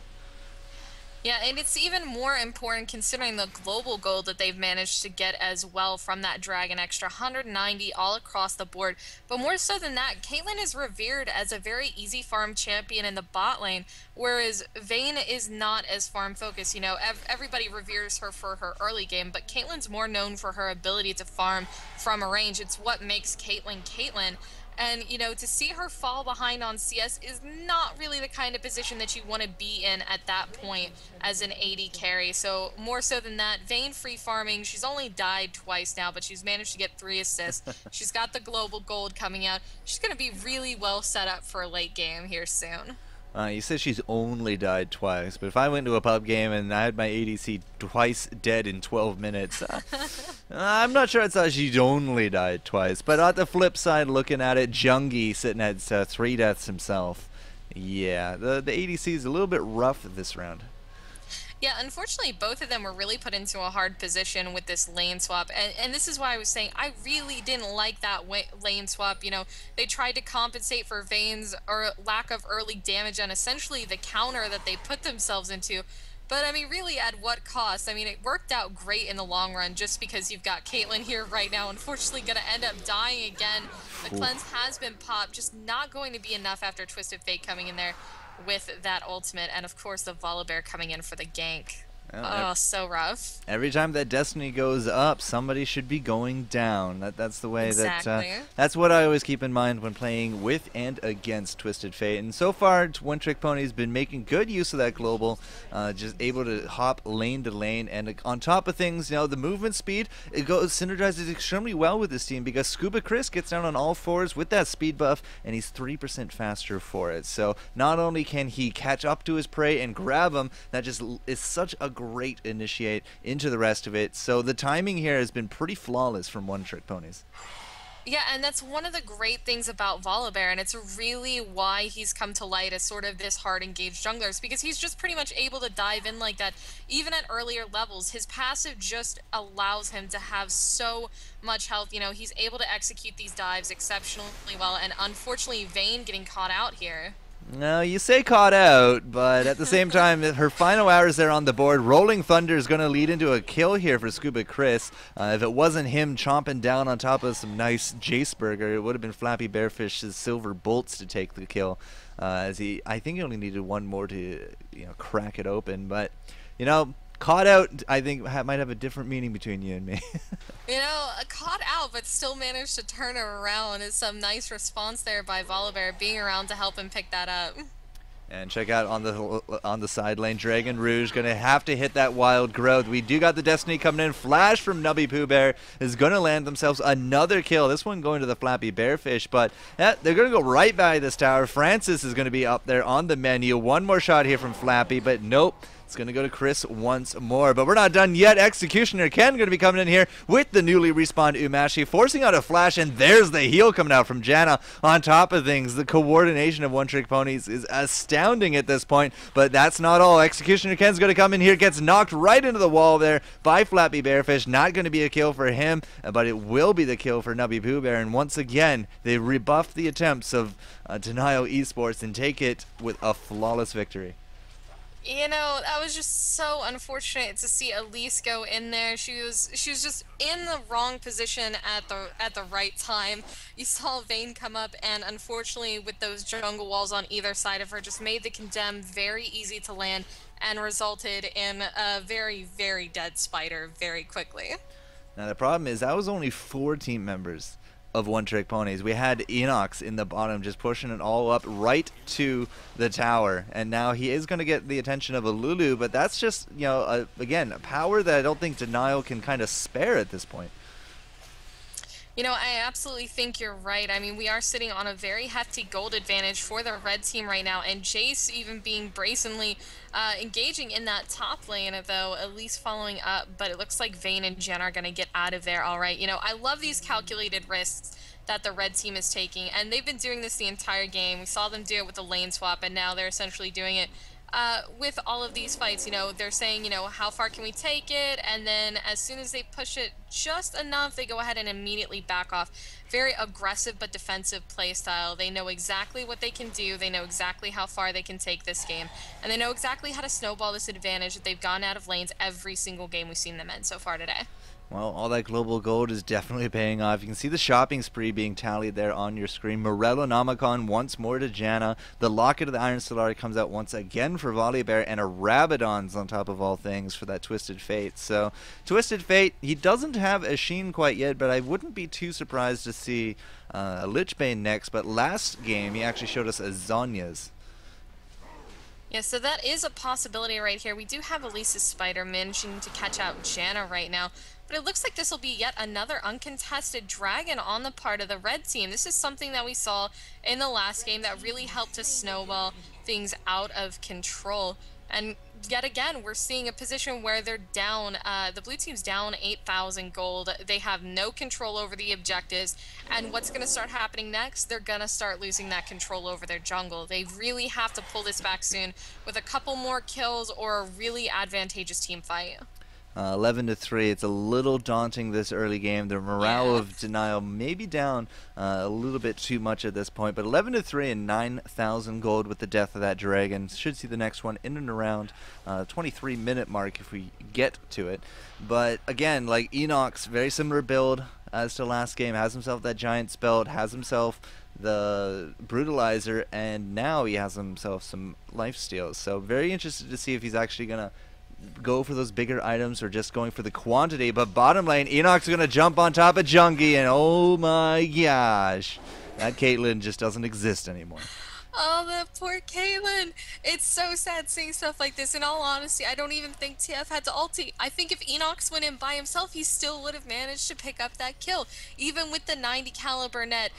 Yeah, and it's even more important considering the global gold that they've managed to get as well from that dragon, extra 190 all across the board. But more so than that, Caitlyn is revered as a very easy farm champion in the bot lane, whereas Vayne is not as farm focused. You know, everybody reveres her for her early game, but Caitlyn's more known for her ability to farm from a range. It's what makes Caitlyn Caitlyn. And, you know, to see her fall behind on CS is not really the kind of position that you want to be in at that point as an AD carry. So, more so than that, Vayne free farming, she's only died twice now, but she's managed to get 3 assists. She's got the global gold coming out. She's going to be really well set up for a late game here soon. You said she's only died twice, but if I went to a pub game and I had my ADC twice dead in 12 minutes, I'm not sure I thought she'd only died twice. But on the flip side, looking at it, Jungie sitting at 3 deaths himself. Yeah, the ADC is a little bit rough this round. Yeah, unfortunately, both of them were really put into a hard position with this lane swap. And this is why I was saying I really didn't like that lane swap. You know, they tried to compensate for Vayne's lack of early damage and essentially the counter that they put themselves into. But, I mean, really, at what cost? I mean, it worked out great in the long run just because you've got Caitlyn here right now. Unfortunately, going to end up dying again. The cleanse has been popped, just not going to be enough after Twisted Fate coming in there with that ultimate, and of course the Volibear coming in for the gank. Oh, so rough. Every time that Destiny goes up, somebody should be going down. That's the way that that's what I always keep in mind when playing with and against Twisted Fate. And so far, One Trick Pony's been making good use of that global, just able to hop lane to lane. And on top of things, you know, the movement speed, it synergizes extremely well with this team because Scuba Chris gets down on all fours with that speed buff, and he's 3% faster for it. So not only can he catch up to his prey and grab him, that just is such a great initiate into the rest of it. So the timing here has been pretty flawless from One Trick Ponies. Yeah, and that's one of the great things about Volibear, and it's really why he's come to light as sort of this hard engaged junglers, because he's just pretty much able to dive in like that even at earlier levels. His passive just allows him to have so much health. You know, he's able to execute these dives exceptionally well, and unfortunately Vayne getting caught out here. No, you say caught out, but at the same time, her final hours there on the board. Rolling Thunder is going to lead into a kill here for Scuba Chris. If it wasn't him chomping down on top of some nice Jace Burger, it would have been Flappy Bearfish's Silver Bolts to take the kill. I think he only needed one more to, you know, crack it open. But, you know, caught out, I think, might have a different meaning between you and me. You know, caught out, but still managed to turn her around is some nice response there by Volibear being around to help him pick that up. And check out on the side lane, Dragon Rouge going to have to hit that wild growth. We do got the Destiny coming in. Flash from Nubby Pooh Bear is going to land themselves another kill. This one going to the Flappy Bearfish, but they're going to go right by this tower. Francis is going to be up there on the menu. One more shot here from Flappy, but nope. It's going to go to Chris once more. But we're not done yet. Executioner Ken going to be coming in here with the newly respawned Umashi, forcing out a flash, and there's the heal coming out from Janna. On top of things, the coordination of One Trick Ponies is astounding at this point, but that's not all. Executioner Ken's going to come in here, gets knocked right into the wall there by Flappy Bearfish. Not going to be a kill for him, but it will be the kill for Nubby Pooh Bear, and once again, they rebuff the attempts of Denial Esports and take it with a flawless victory. You know, that was just so unfortunate to see Elise go in there. She was just in the wrong position at the right time. You saw Vayne come up, and unfortunately with those jungle walls on either side of her just made the condemn very easy to land and resulted in a very, very dead spider very quickly. Now the problem is that was only 4 team members of One Trick Ponies. We had Enox in the bottom just pushing it all up right to the tower, and now he is going to get the attention of a Lulu, but that's just, you know, again, a power that I don't think Denial can kind of spare at this point. You know, I absolutely think you're right. I mean, we are sitting on a very hefty gold advantage for the red team right now, and Jace even being brazenly engaging in that top lane, though, at least following up, but it looks like Vayne and Jen are going to get out of there all right. You know, I love these calculated risks that the red team is taking, and they've been doing this the entire game. We saw them do it with the lane swap, and now they're essentially doing it with all of these fights. You know, they're saying, you know, how far can we take it? And then as soon as they push it just enough, they go ahead and immediately back off. Very aggressive but defensive play style. They know exactly what they can do. They know exactly how far they can take this game. And they know exactly how to snowball this advantage that they've gone out of lanes every single game we've seen them in so far today. Well, all that global gold is definitely paying off. You can see the shopping spree being tallied there on your screen. Morello Namacon once more to Janna. The Locket of the Iron Stellari comes out once again for Volibear, and a Rabadon's on top of all things for that Twisted Fate. So, Twisted Fate, he doesn't have a Sheen quite yet, but I wouldn't be too surprised to see a Lichbane next. But last game, he actually showed us a Zhonya's. Yeah, so that is a possibility right here. We do have Elise's Spider managing to catch out Janna right now. But it looks like this will be yet another uncontested dragon on the part of the red team. This is something that we saw in the last game that really helped to snowball things out of control. And yet again, we're seeing a position where they're down, the blue team's down 8,000 gold. They have no control over the objectives. And what's going to start happening next? They're going to start losing that control over their jungle. They really have to pull this back soon with a couple more kills or a really advantageous team fight. 11-3. It's a little daunting this early game. The morale of Denial may be down a little bit too much at this point, but 11-3 and 9,000 gold with the death of that dragon. Should see the next one in and around 23-minute mark if we get to it. But again, like Enox, very similar build as to last game. Has himself that giant spell, has himself the brutalizer, and now he has himself some life steals. So very interested to see if he's actually gonna go for those bigger items or just going for the quantity. But bottom lane, Enoch's going to jump on top of Jungie, and oh my gosh, that Caitlyn just doesn't exist anymore. Oh, that poor Caitlyn. It's so sad seeing stuff like this. In all honesty, I don't even think TF had to ulti. I think if Enox went in by himself, he still would have managed to pick up that kill. Even with the 90 caliber net,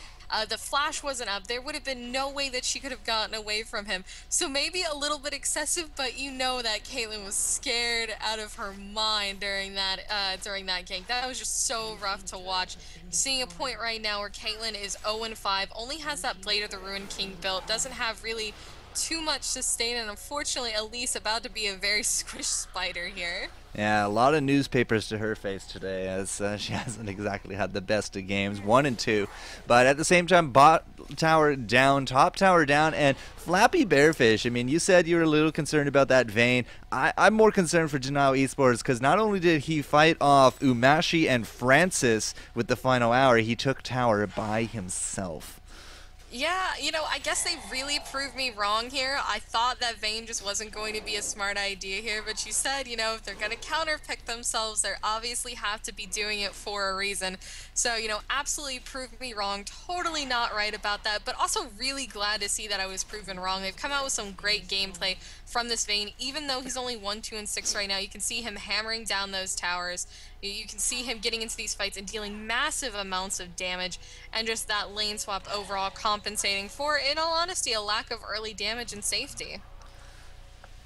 the flash wasn't up. There would have been no way that she could have gotten away from him. So maybe a little bit excessive, but you know that Caitlyn was scared out of her mind during that gank. That was just so rough to watch. Seeing a point right now where Caitlyn is 0-5, only has that Blade of the Ruined King built, doesn't have really too much sustain, and unfortunately Elise about to be a very squished spider here. Yeah, a lot of newspapers to her face today, as she hasn't exactly had the best of games, 1 and 2. But at the same time, bot tower down, top tower down, and Flappy Bearfish. I mean, you said you were a little concerned about that Vayne. I'm more concerned for Denial Esports, because not only did he fight off Umashi and Francis with the final hour, he took tower by himself. Yeah, you know, I guess they really proved me wrong here. I thought that Vayne just wasn't going to be a smart idea here, but you said, you know, if they're going to counterpick themselves, they obviously have to be doing it for a reason. So, you know, absolutely proved me wrong. Totally not right about that, but also really glad to see that I was proven wrong. They've come out with some great gameplay from this Vayne. Even though he's only 1, 2, and 6 right now, you can see him hammering down those towers. You can see him getting into these fights and dealing massive amounts of damage, and just that lane swap overall compensating for, in all honesty, a lack of early damage and safety.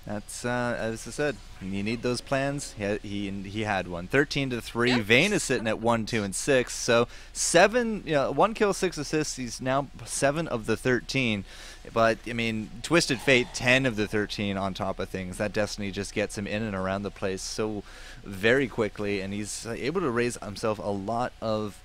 That's as I said, you need those plans. He had one. 13-3. Yep. Vayne is sitting at 1, 2, and 6. So 7, 1 kill, 6 assists. He's now 7 of the 13. But I mean, Twisted Fate, 10 of the 13 on top of things. That Destiny just gets him in and around the place so very quickly, and he's able to raise himself a lot of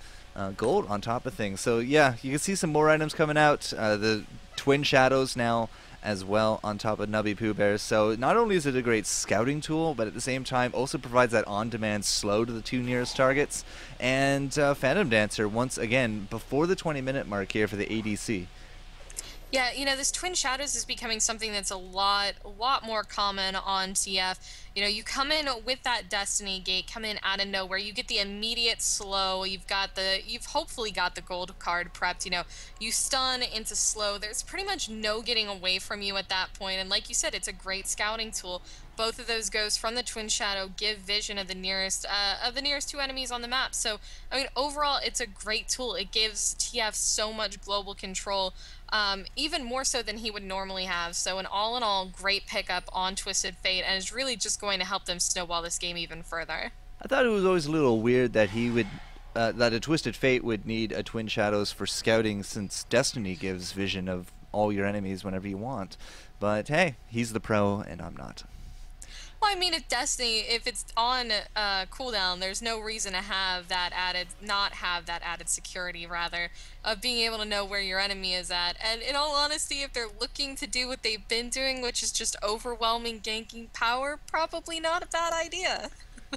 gold on top of things. So yeah, you can see some more items coming out. The Twin Shadows now as well on top of Nubby Pooh Bears. So not only is it a great scouting tool, but at the same time also provides that on-demand slow to the 2 nearest targets. And Phantom Dancer once again before the 20-minute mark here for the ADC. Yeah, you know, this Twin Shadows is becoming something that's a lot more common on TF. You know, you come in with that Destiny Gate, come in out of nowhere, you get the immediate slow, you've hopefully got the gold card prepped, you know, you stun into slow, there's pretty much no getting away from you at that point, and like you said, it's a great scouting tool. Both of those goes from the Twin Shadow, give vision of the nearest two enemies on the map. So, I mean, overall, it's a great tool. It gives TF so much global control, even more so than he would normally have. So, an all-in-all great pickup on Twisted Fate, and is really just going to help them snowball this game even further. I thought it was always a little weird that he would, that a Twisted Fate would need a Twin Shadows for scouting, since Destiny gives vision of all your enemies whenever you want. But hey, he's the pro, and I'm not. Well, I mean, if it's on cooldown, there's no reason to have that not have that added security, rather, of being able to know where your enemy is at. And in all honesty, if they're looking to do what they've been doing, which is just overwhelming ganking power, probably not a bad idea.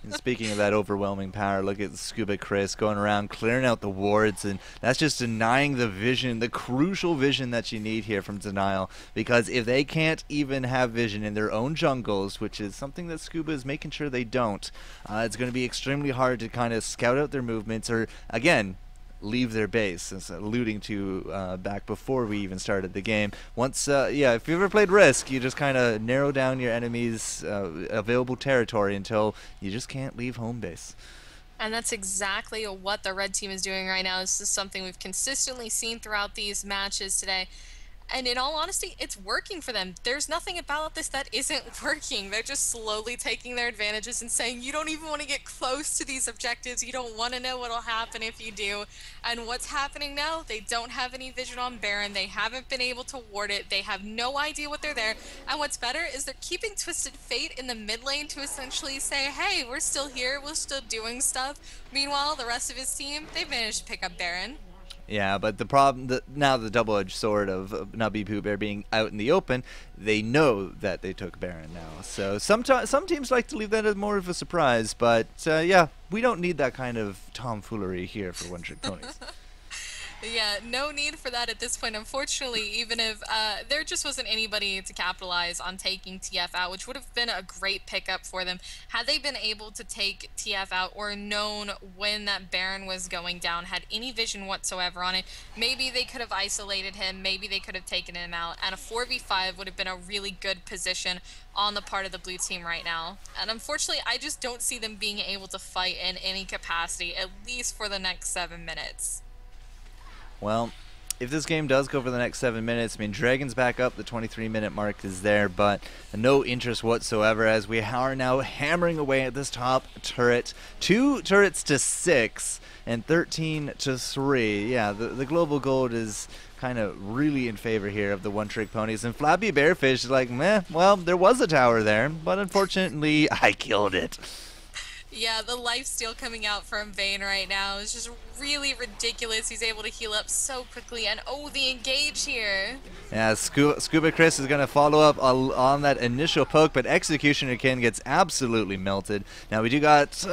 And speaking of that overwhelming power, look at Scuba Chris going around clearing out the wards, and that's just denying the vision, the crucial vision that you need here from Denial, because if they can't even have vision in their own jungles, which is something that Scuba is making sure they don't, it's going to be extremely hard to kind of scout out their movements, or again, leave their base, as alluding to back before we even started the game. Once, yeah, if you ever played Risk, you just kind of narrow down your enemy's available territory until you just can't leave home base. And that's exactly what the red team is doing right now. This is something we've consistently seen throughout these matches today. And in all honesty, it's working for them. There's nothing about this that isn't working. They're just slowly taking their advantages and saying, you don't even want to get close to these objectives. You don't want to know what'll happen if you do. And what's happening now? They don't have any vision on Baron. They haven't been able to ward it. They have no idea what they're there. And what's better is they're keeping Twisted Fate in the mid lane to essentially say, hey, we're still here. We're still doing stuff. Meanwhile, the rest of his team, they've managed to pick up Baron. Yeah, but the problem, now the double-edged sword of Nubby Pooh Bear being out in the open, they know that they took Baron now. So some teams like to leave that as more of a surprise, but yeah, we don't need that kind of tomfoolery here for One Trick Ponies. Yeah, no need for that at this point, unfortunately, even if there just wasn't anybody to capitalize on taking TF out, which would have been a great pickup for them. Had they been able to take TF out or known when that Baron was going down, had any vision whatsoever on it, maybe they could have isolated him, maybe they could have taken him out, and a 4v5 would have been a really good position on the part of the blue team right now. And unfortunately, I just don't see them being able to fight in any capacity, at least for the next 7 minutes. Well, if this game does go for the next 7 minutes, I mean, Dragon's back up, the 23-minute mark is there, but no interest whatsoever as we are now hammering away at this top turret. 2 turrets to 6 and 13 to 3. Yeah, the global gold is kind of really in favor here of the One Trick Ponies, and Flappy Bearfish is like, meh, well, there was a tower there, but unfortunately, I killed it. Yeah, the lifesteal coming out from Vayne right now is just really ridiculous. He's able to heal up so quickly, and oh, the engage here. Yeah, Scuba Chris is going to follow up on that initial poke, but Executioner Ken gets absolutely melted. Now we do got,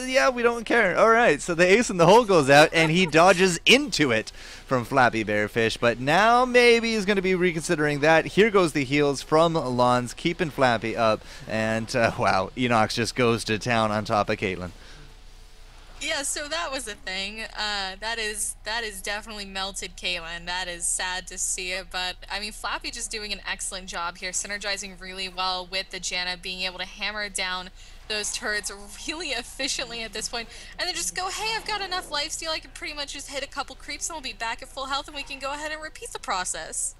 yeah, we don't care. All right, so the ace in the hole goes out, and he dodges into it from Flappy Bearfish, but now maybe he's going to be reconsidering that. Here goes the heals from Lons, keeping Flappy up, and wow, Enox just goes to town on top of Caitlyn. Yeah, so that was a thing. That is definitely melted Caitlyn. That is sad to see it, but I mean, Flappy just doing an excellent job here, synergizing really well with the Janna, being able to hammer down those turrets really efficiently at this point, and then just go, hey, I've got enough lifesteal, I can pretty much just hit a couple creeps and we'll be back at full health and we can go ahead and repeat the process.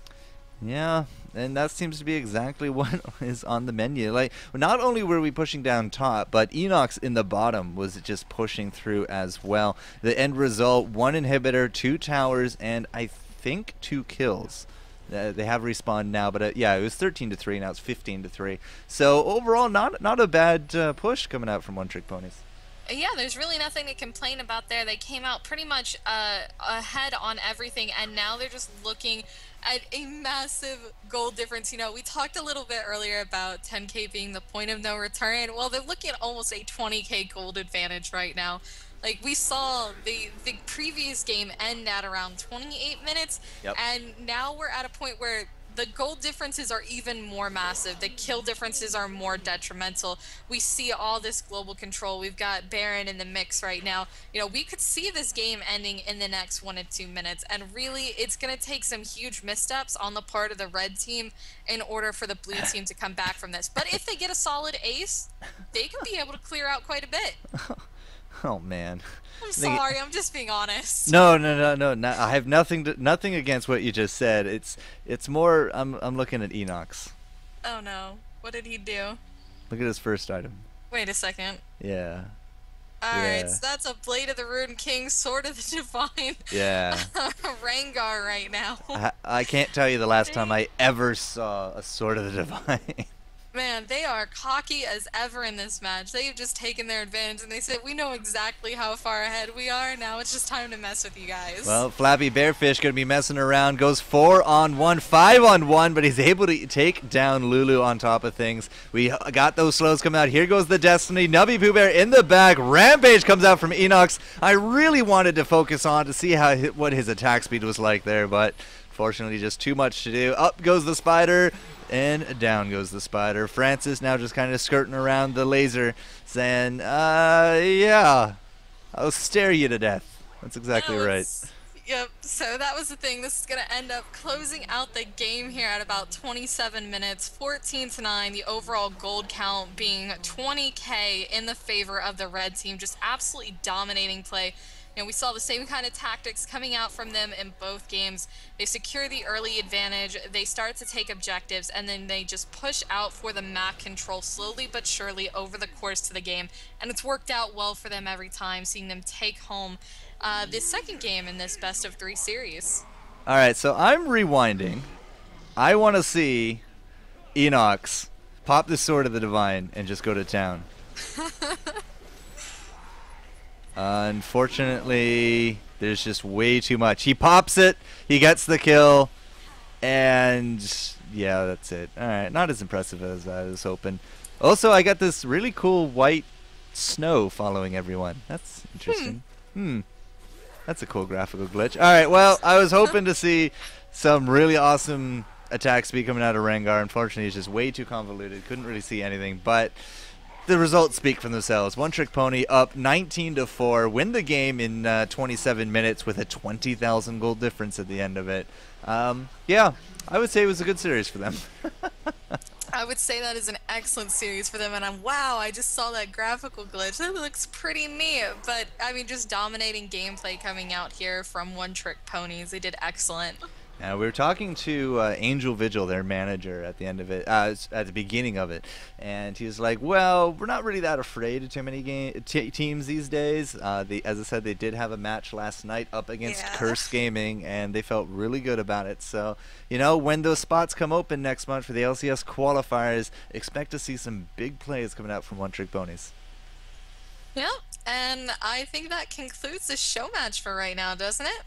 Yeah, and that seems to be exactly what is on the menu. Like, not only were we pushing down top, but Enox in the bottom was just pushing through as well. The end result, 1 inhibitor, 2 towers, and I think 2 kills. They have respawned now, but yeah, it was 13 to 3, now it's 15 to 3. So overall, not a bad push coming out from One Trick Ponies. Yeah, there's really nothing to complain about there. They came out pretty much ahead on everything, and now they're just looking at a massive gold difference. You know, we talked a little bit earlier about 10K being the point of no return. Well, they're looking at almost a 20K gold advantage right now. Like, we saw the previous game end at around 28 minutes, yep. And now we're at a point where the gold differences are even more massive. The kill differences are more detrimental. We see all this global control. We've got Baron in the mix right now. You know, we could see this game ending in the next 1 to 2 minutes, and really it's going to take some huge missteps on the part of the red team in order for the blue team to come back from this. But if they get a solid ace, they could be able to clear out quite a bit. Oh man. I'm sorry, I'm just being honest. No. I have nothing against what you just said. It's more I'm looking at Enox. Oh no. What did he do? Look at his first item. Wait a second. Yeah. Alright, so that's a Blade of the Rune King, Sword of the Divine. Yeah. Rengar right now. I can't tell you the last time I ever saw a Sword of the Divine. Man, they are cocky as ever in this match. They've just taken their advantage and they said, we know exactly how far ahead we are. Now it's just time to mess with you guys. Well, Flappy Bearfish going to be messing around. Goes 4-on-1, 5-on-1, but he's able to take down Lulu on top of things. We got those slows coming out. Here goes the Destiny. Nubby Pooh Bear in the back. Rampage comes out from Enox. I really wanted to focus on to see what his attack speed was like there, but fortunately just too much to do. Up goes the Spider. And down goes the Spider. Francis now just kind of skirting around the laser, saying, yeah, I'll stare you to death. That's exactly right. Yep, so that was the thing. This is going to end up closing out the game here at about 27 minutes, 14-9, the overall gold count being 20k in the favor of the red team. Just absolutely dominating play. You know, we saw the same kind of tactics coming out from them in both games. They secure the early advantage, they start to take objectives, and then they just push out for the map control slowly but surely over the course of the game. And it's worked out well for them every time, seeing them take home the second game in this best-of-3 series. All right, so I'm rewinding. I want to see Enox pop the Sword of the Divine and just go to town. Unfortunately, there's just way too much. He pops it, he gets the kill, and yeah, that's it. Alright, not as impressive as I was hoping. Also, I got this really cool white snow following everyone. That's interesting. That's a cool graphical glitch. Alright, well, I was hoping to see some really awesome attack speed coming out of Rengar. Unfortunately, it's just way too convoluted. Couldn't really see anything, but the results speak for themselves. One Trick Pony up 19-4, win the game in 27 minutes with a 20,000 gold difference at the end of it. Yeah, I would say it was a good series for them. I would say that is an excellent series for them, and wow, I just saw that graphical glitch. That looks pretty neat, but I mean, just dominating gameplay coming out here from One Trick Ponies. They did excellent. We were talking to Angel Vigil, their manager, at the end of it, at the beginning of it, and he was like, "Well, we're not really that afraid of too many teams these days." As I said, they did have a match last night up against Curse Gaming, and they felt really good about it. So, you know, when those spots come open next month for the LCS qualifiers, expect to see some big plays coming out from One Trick Ponies. Yep, and I think that concludes the show match for right now, doesn't it?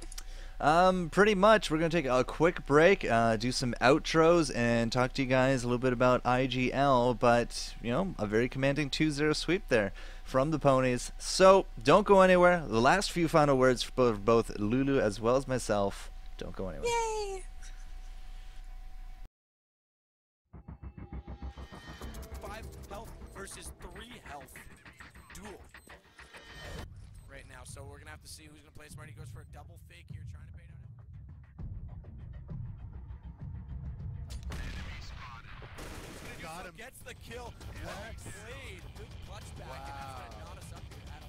Pretty much. We're going to take a quick break, do some outros, and talk to you guys a little bit about IGL, but, you know, a very commanding 2-0 sweep there from the Ponies. So, don't go anywhere. The last few final words for both Lulu as well as myself. Don't go anywhere. Yay! 5 health versus 3 health duel right now. So we're going to have to see who's going to play smart. He goes for a double fake here, trying to bait on it. Got him. Gets the kill. Yes. Well played. Good clutch back. Wow. And that's going to knot us up here at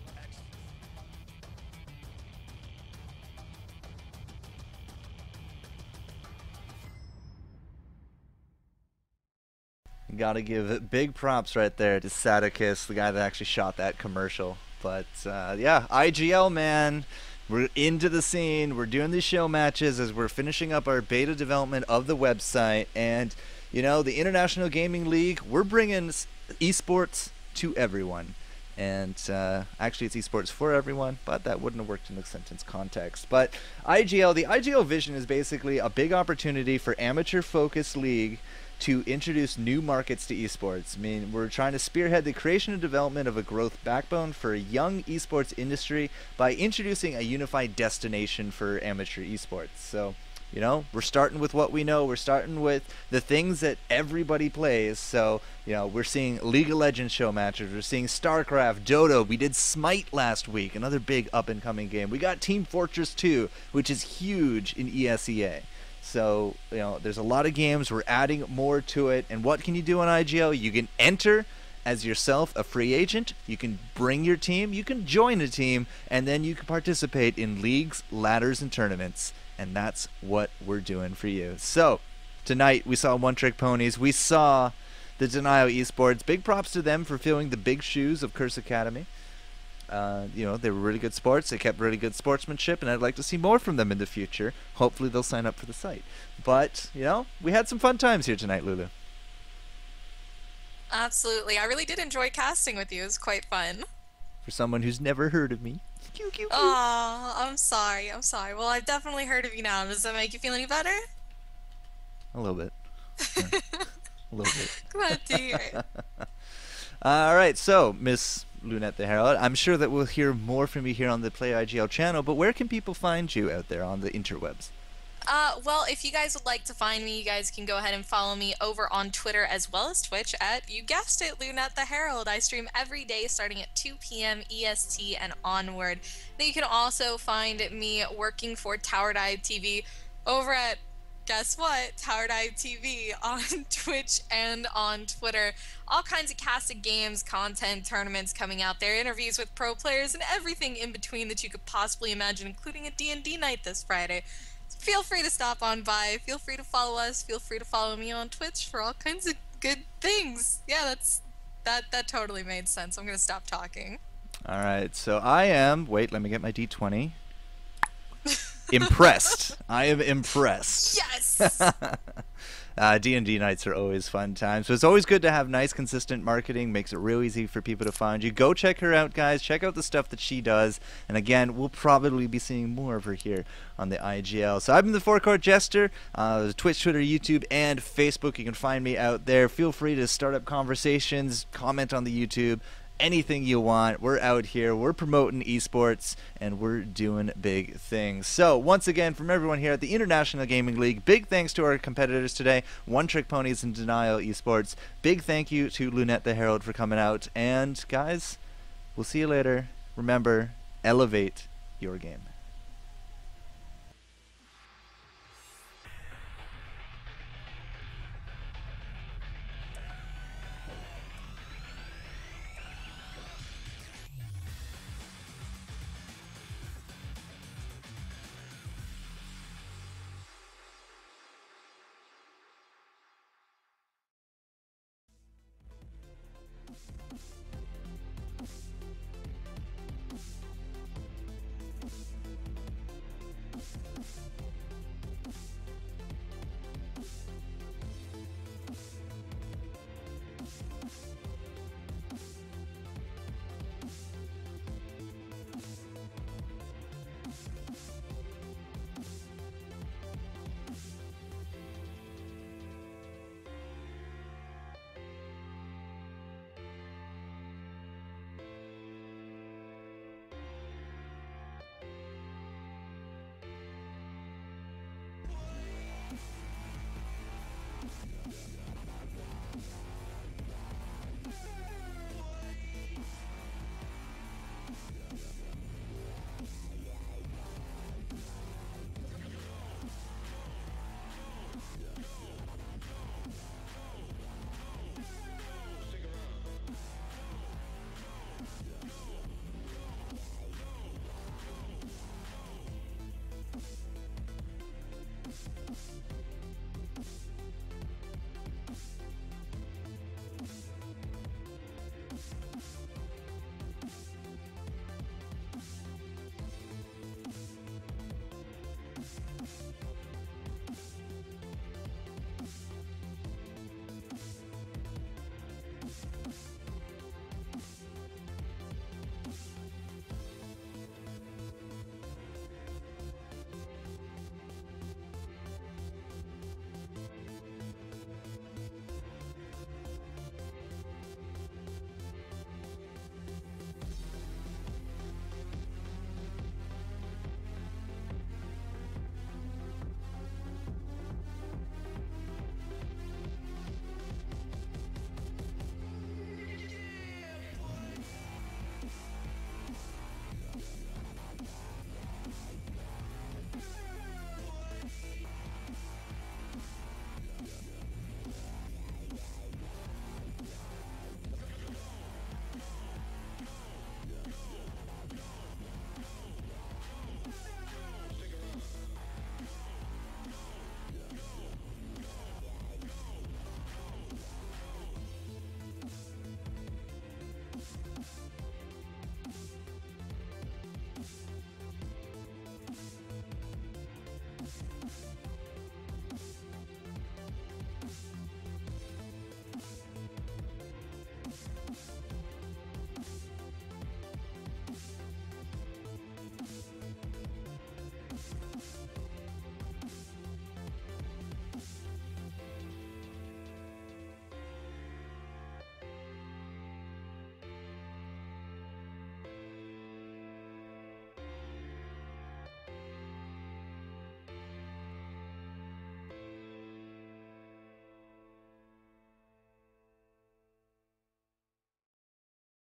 11. Gotta give big props right there to Sadakis, the guy that actually shot that commercial. But yeah, IGL, man, we're into the scene. We're doing these show matches as we're finishing up our beta development of the website. And, you know, the International Gaming League, we're bringing esports to everyone. And actually it's esports for everyone, but that wouldn't have worked in the sentence context. But IGL, the IGL vision is basically a big opportunity for amateur-focused league to introduce new markets to esports. I mean, we're trying to spearhead the creation and development of a growth backbone for a young esports industry by introducing a unified destination for amateur esports. So, You know, we're starting with what we know. We're starting with the things that everybody plays. So, you know, we're seeing League of Legends show matches. We're seeing StarCraft, Dota. We did Smite last week, another big up-and-coming game. We got Team Fortress 2, which is huge in ESEA. So, you know, there's a lot of games. We're adding more to it. And what can you do on IGL? You can enter as yourself a free agent. You can bring your team. You can join a team. And then you can participate in leagues, ladders, and tournaments. And that's what we're doing for you. So, tonight we saw One Trick Ponies. We saw the Denial Esports. Big props to them for filling the big shoes of Curse Academy. You know, they were really good sports. They kept really good sportsmanship, and I'd like to see more from them in the future. Hopefully they'll sign up for the site. But, you know, we had some fun times here tonight, Lulu. Absolutely. I really did enjoy casting with you. It was quite fun. For someone who's never heard of me. Oh, I'm sorry. I'm sorry. Well, I've definitely heard of you now. Does that make you feel any better? A little bit. Yeah. A little bit. Glad to hear it. All right, so Miss LunetTheHerald, I'm sure that we'll hear more from you here on the Play IGL channel, but where can people find you out there on the interwebs? Well, if you guys would like to find me, you guys can go ahead and follow me over on Twitter as well as Twitch at, you guessed it, LunetTheHerald. I stream every day starting at 2 p.m. EST and onward. Then you can also find me working for Tower Dive TV over at, guess what, Tower Dive TV on Twitch and on Twitter. All kinds of casted games, content, tournaments coming out there, interviews with pro players, and everything in between that you could possibly imagine, including a D&D night this Friday. Feel free to stop on by. Feel free to follow us. Feel free to follow me on Twitch for all kinds of good things. Yeah, that totally made sense. I'm gonna stop talking. All right, so I am. Wait, let me get my D20. Impressed. I am impressed. Yes. D&D nights are always fun times. So it's always good to have nice, consistent marketing. Makes it real easy for people to find you. Go check her out, guys. Check out the stuff that she does. And again, we'll probably be seeing more of her here on the IGL. So I've been the FourCourtJester. Twitch, Twitter, YouTube, and Facebook. You can find me out there. Feel free to start up conversations, comment on the YouTube. Anything you want. We're out here. We're promoting esports, and we're doing big things. So, once again, from everyone here at the International Gaming League, big thanks to our competitors today, One Trick Ponies and Denial Esports. Big thank you to LunetTheHerald for coming out. And, guys, we'll see you later. Remember, elevate your game.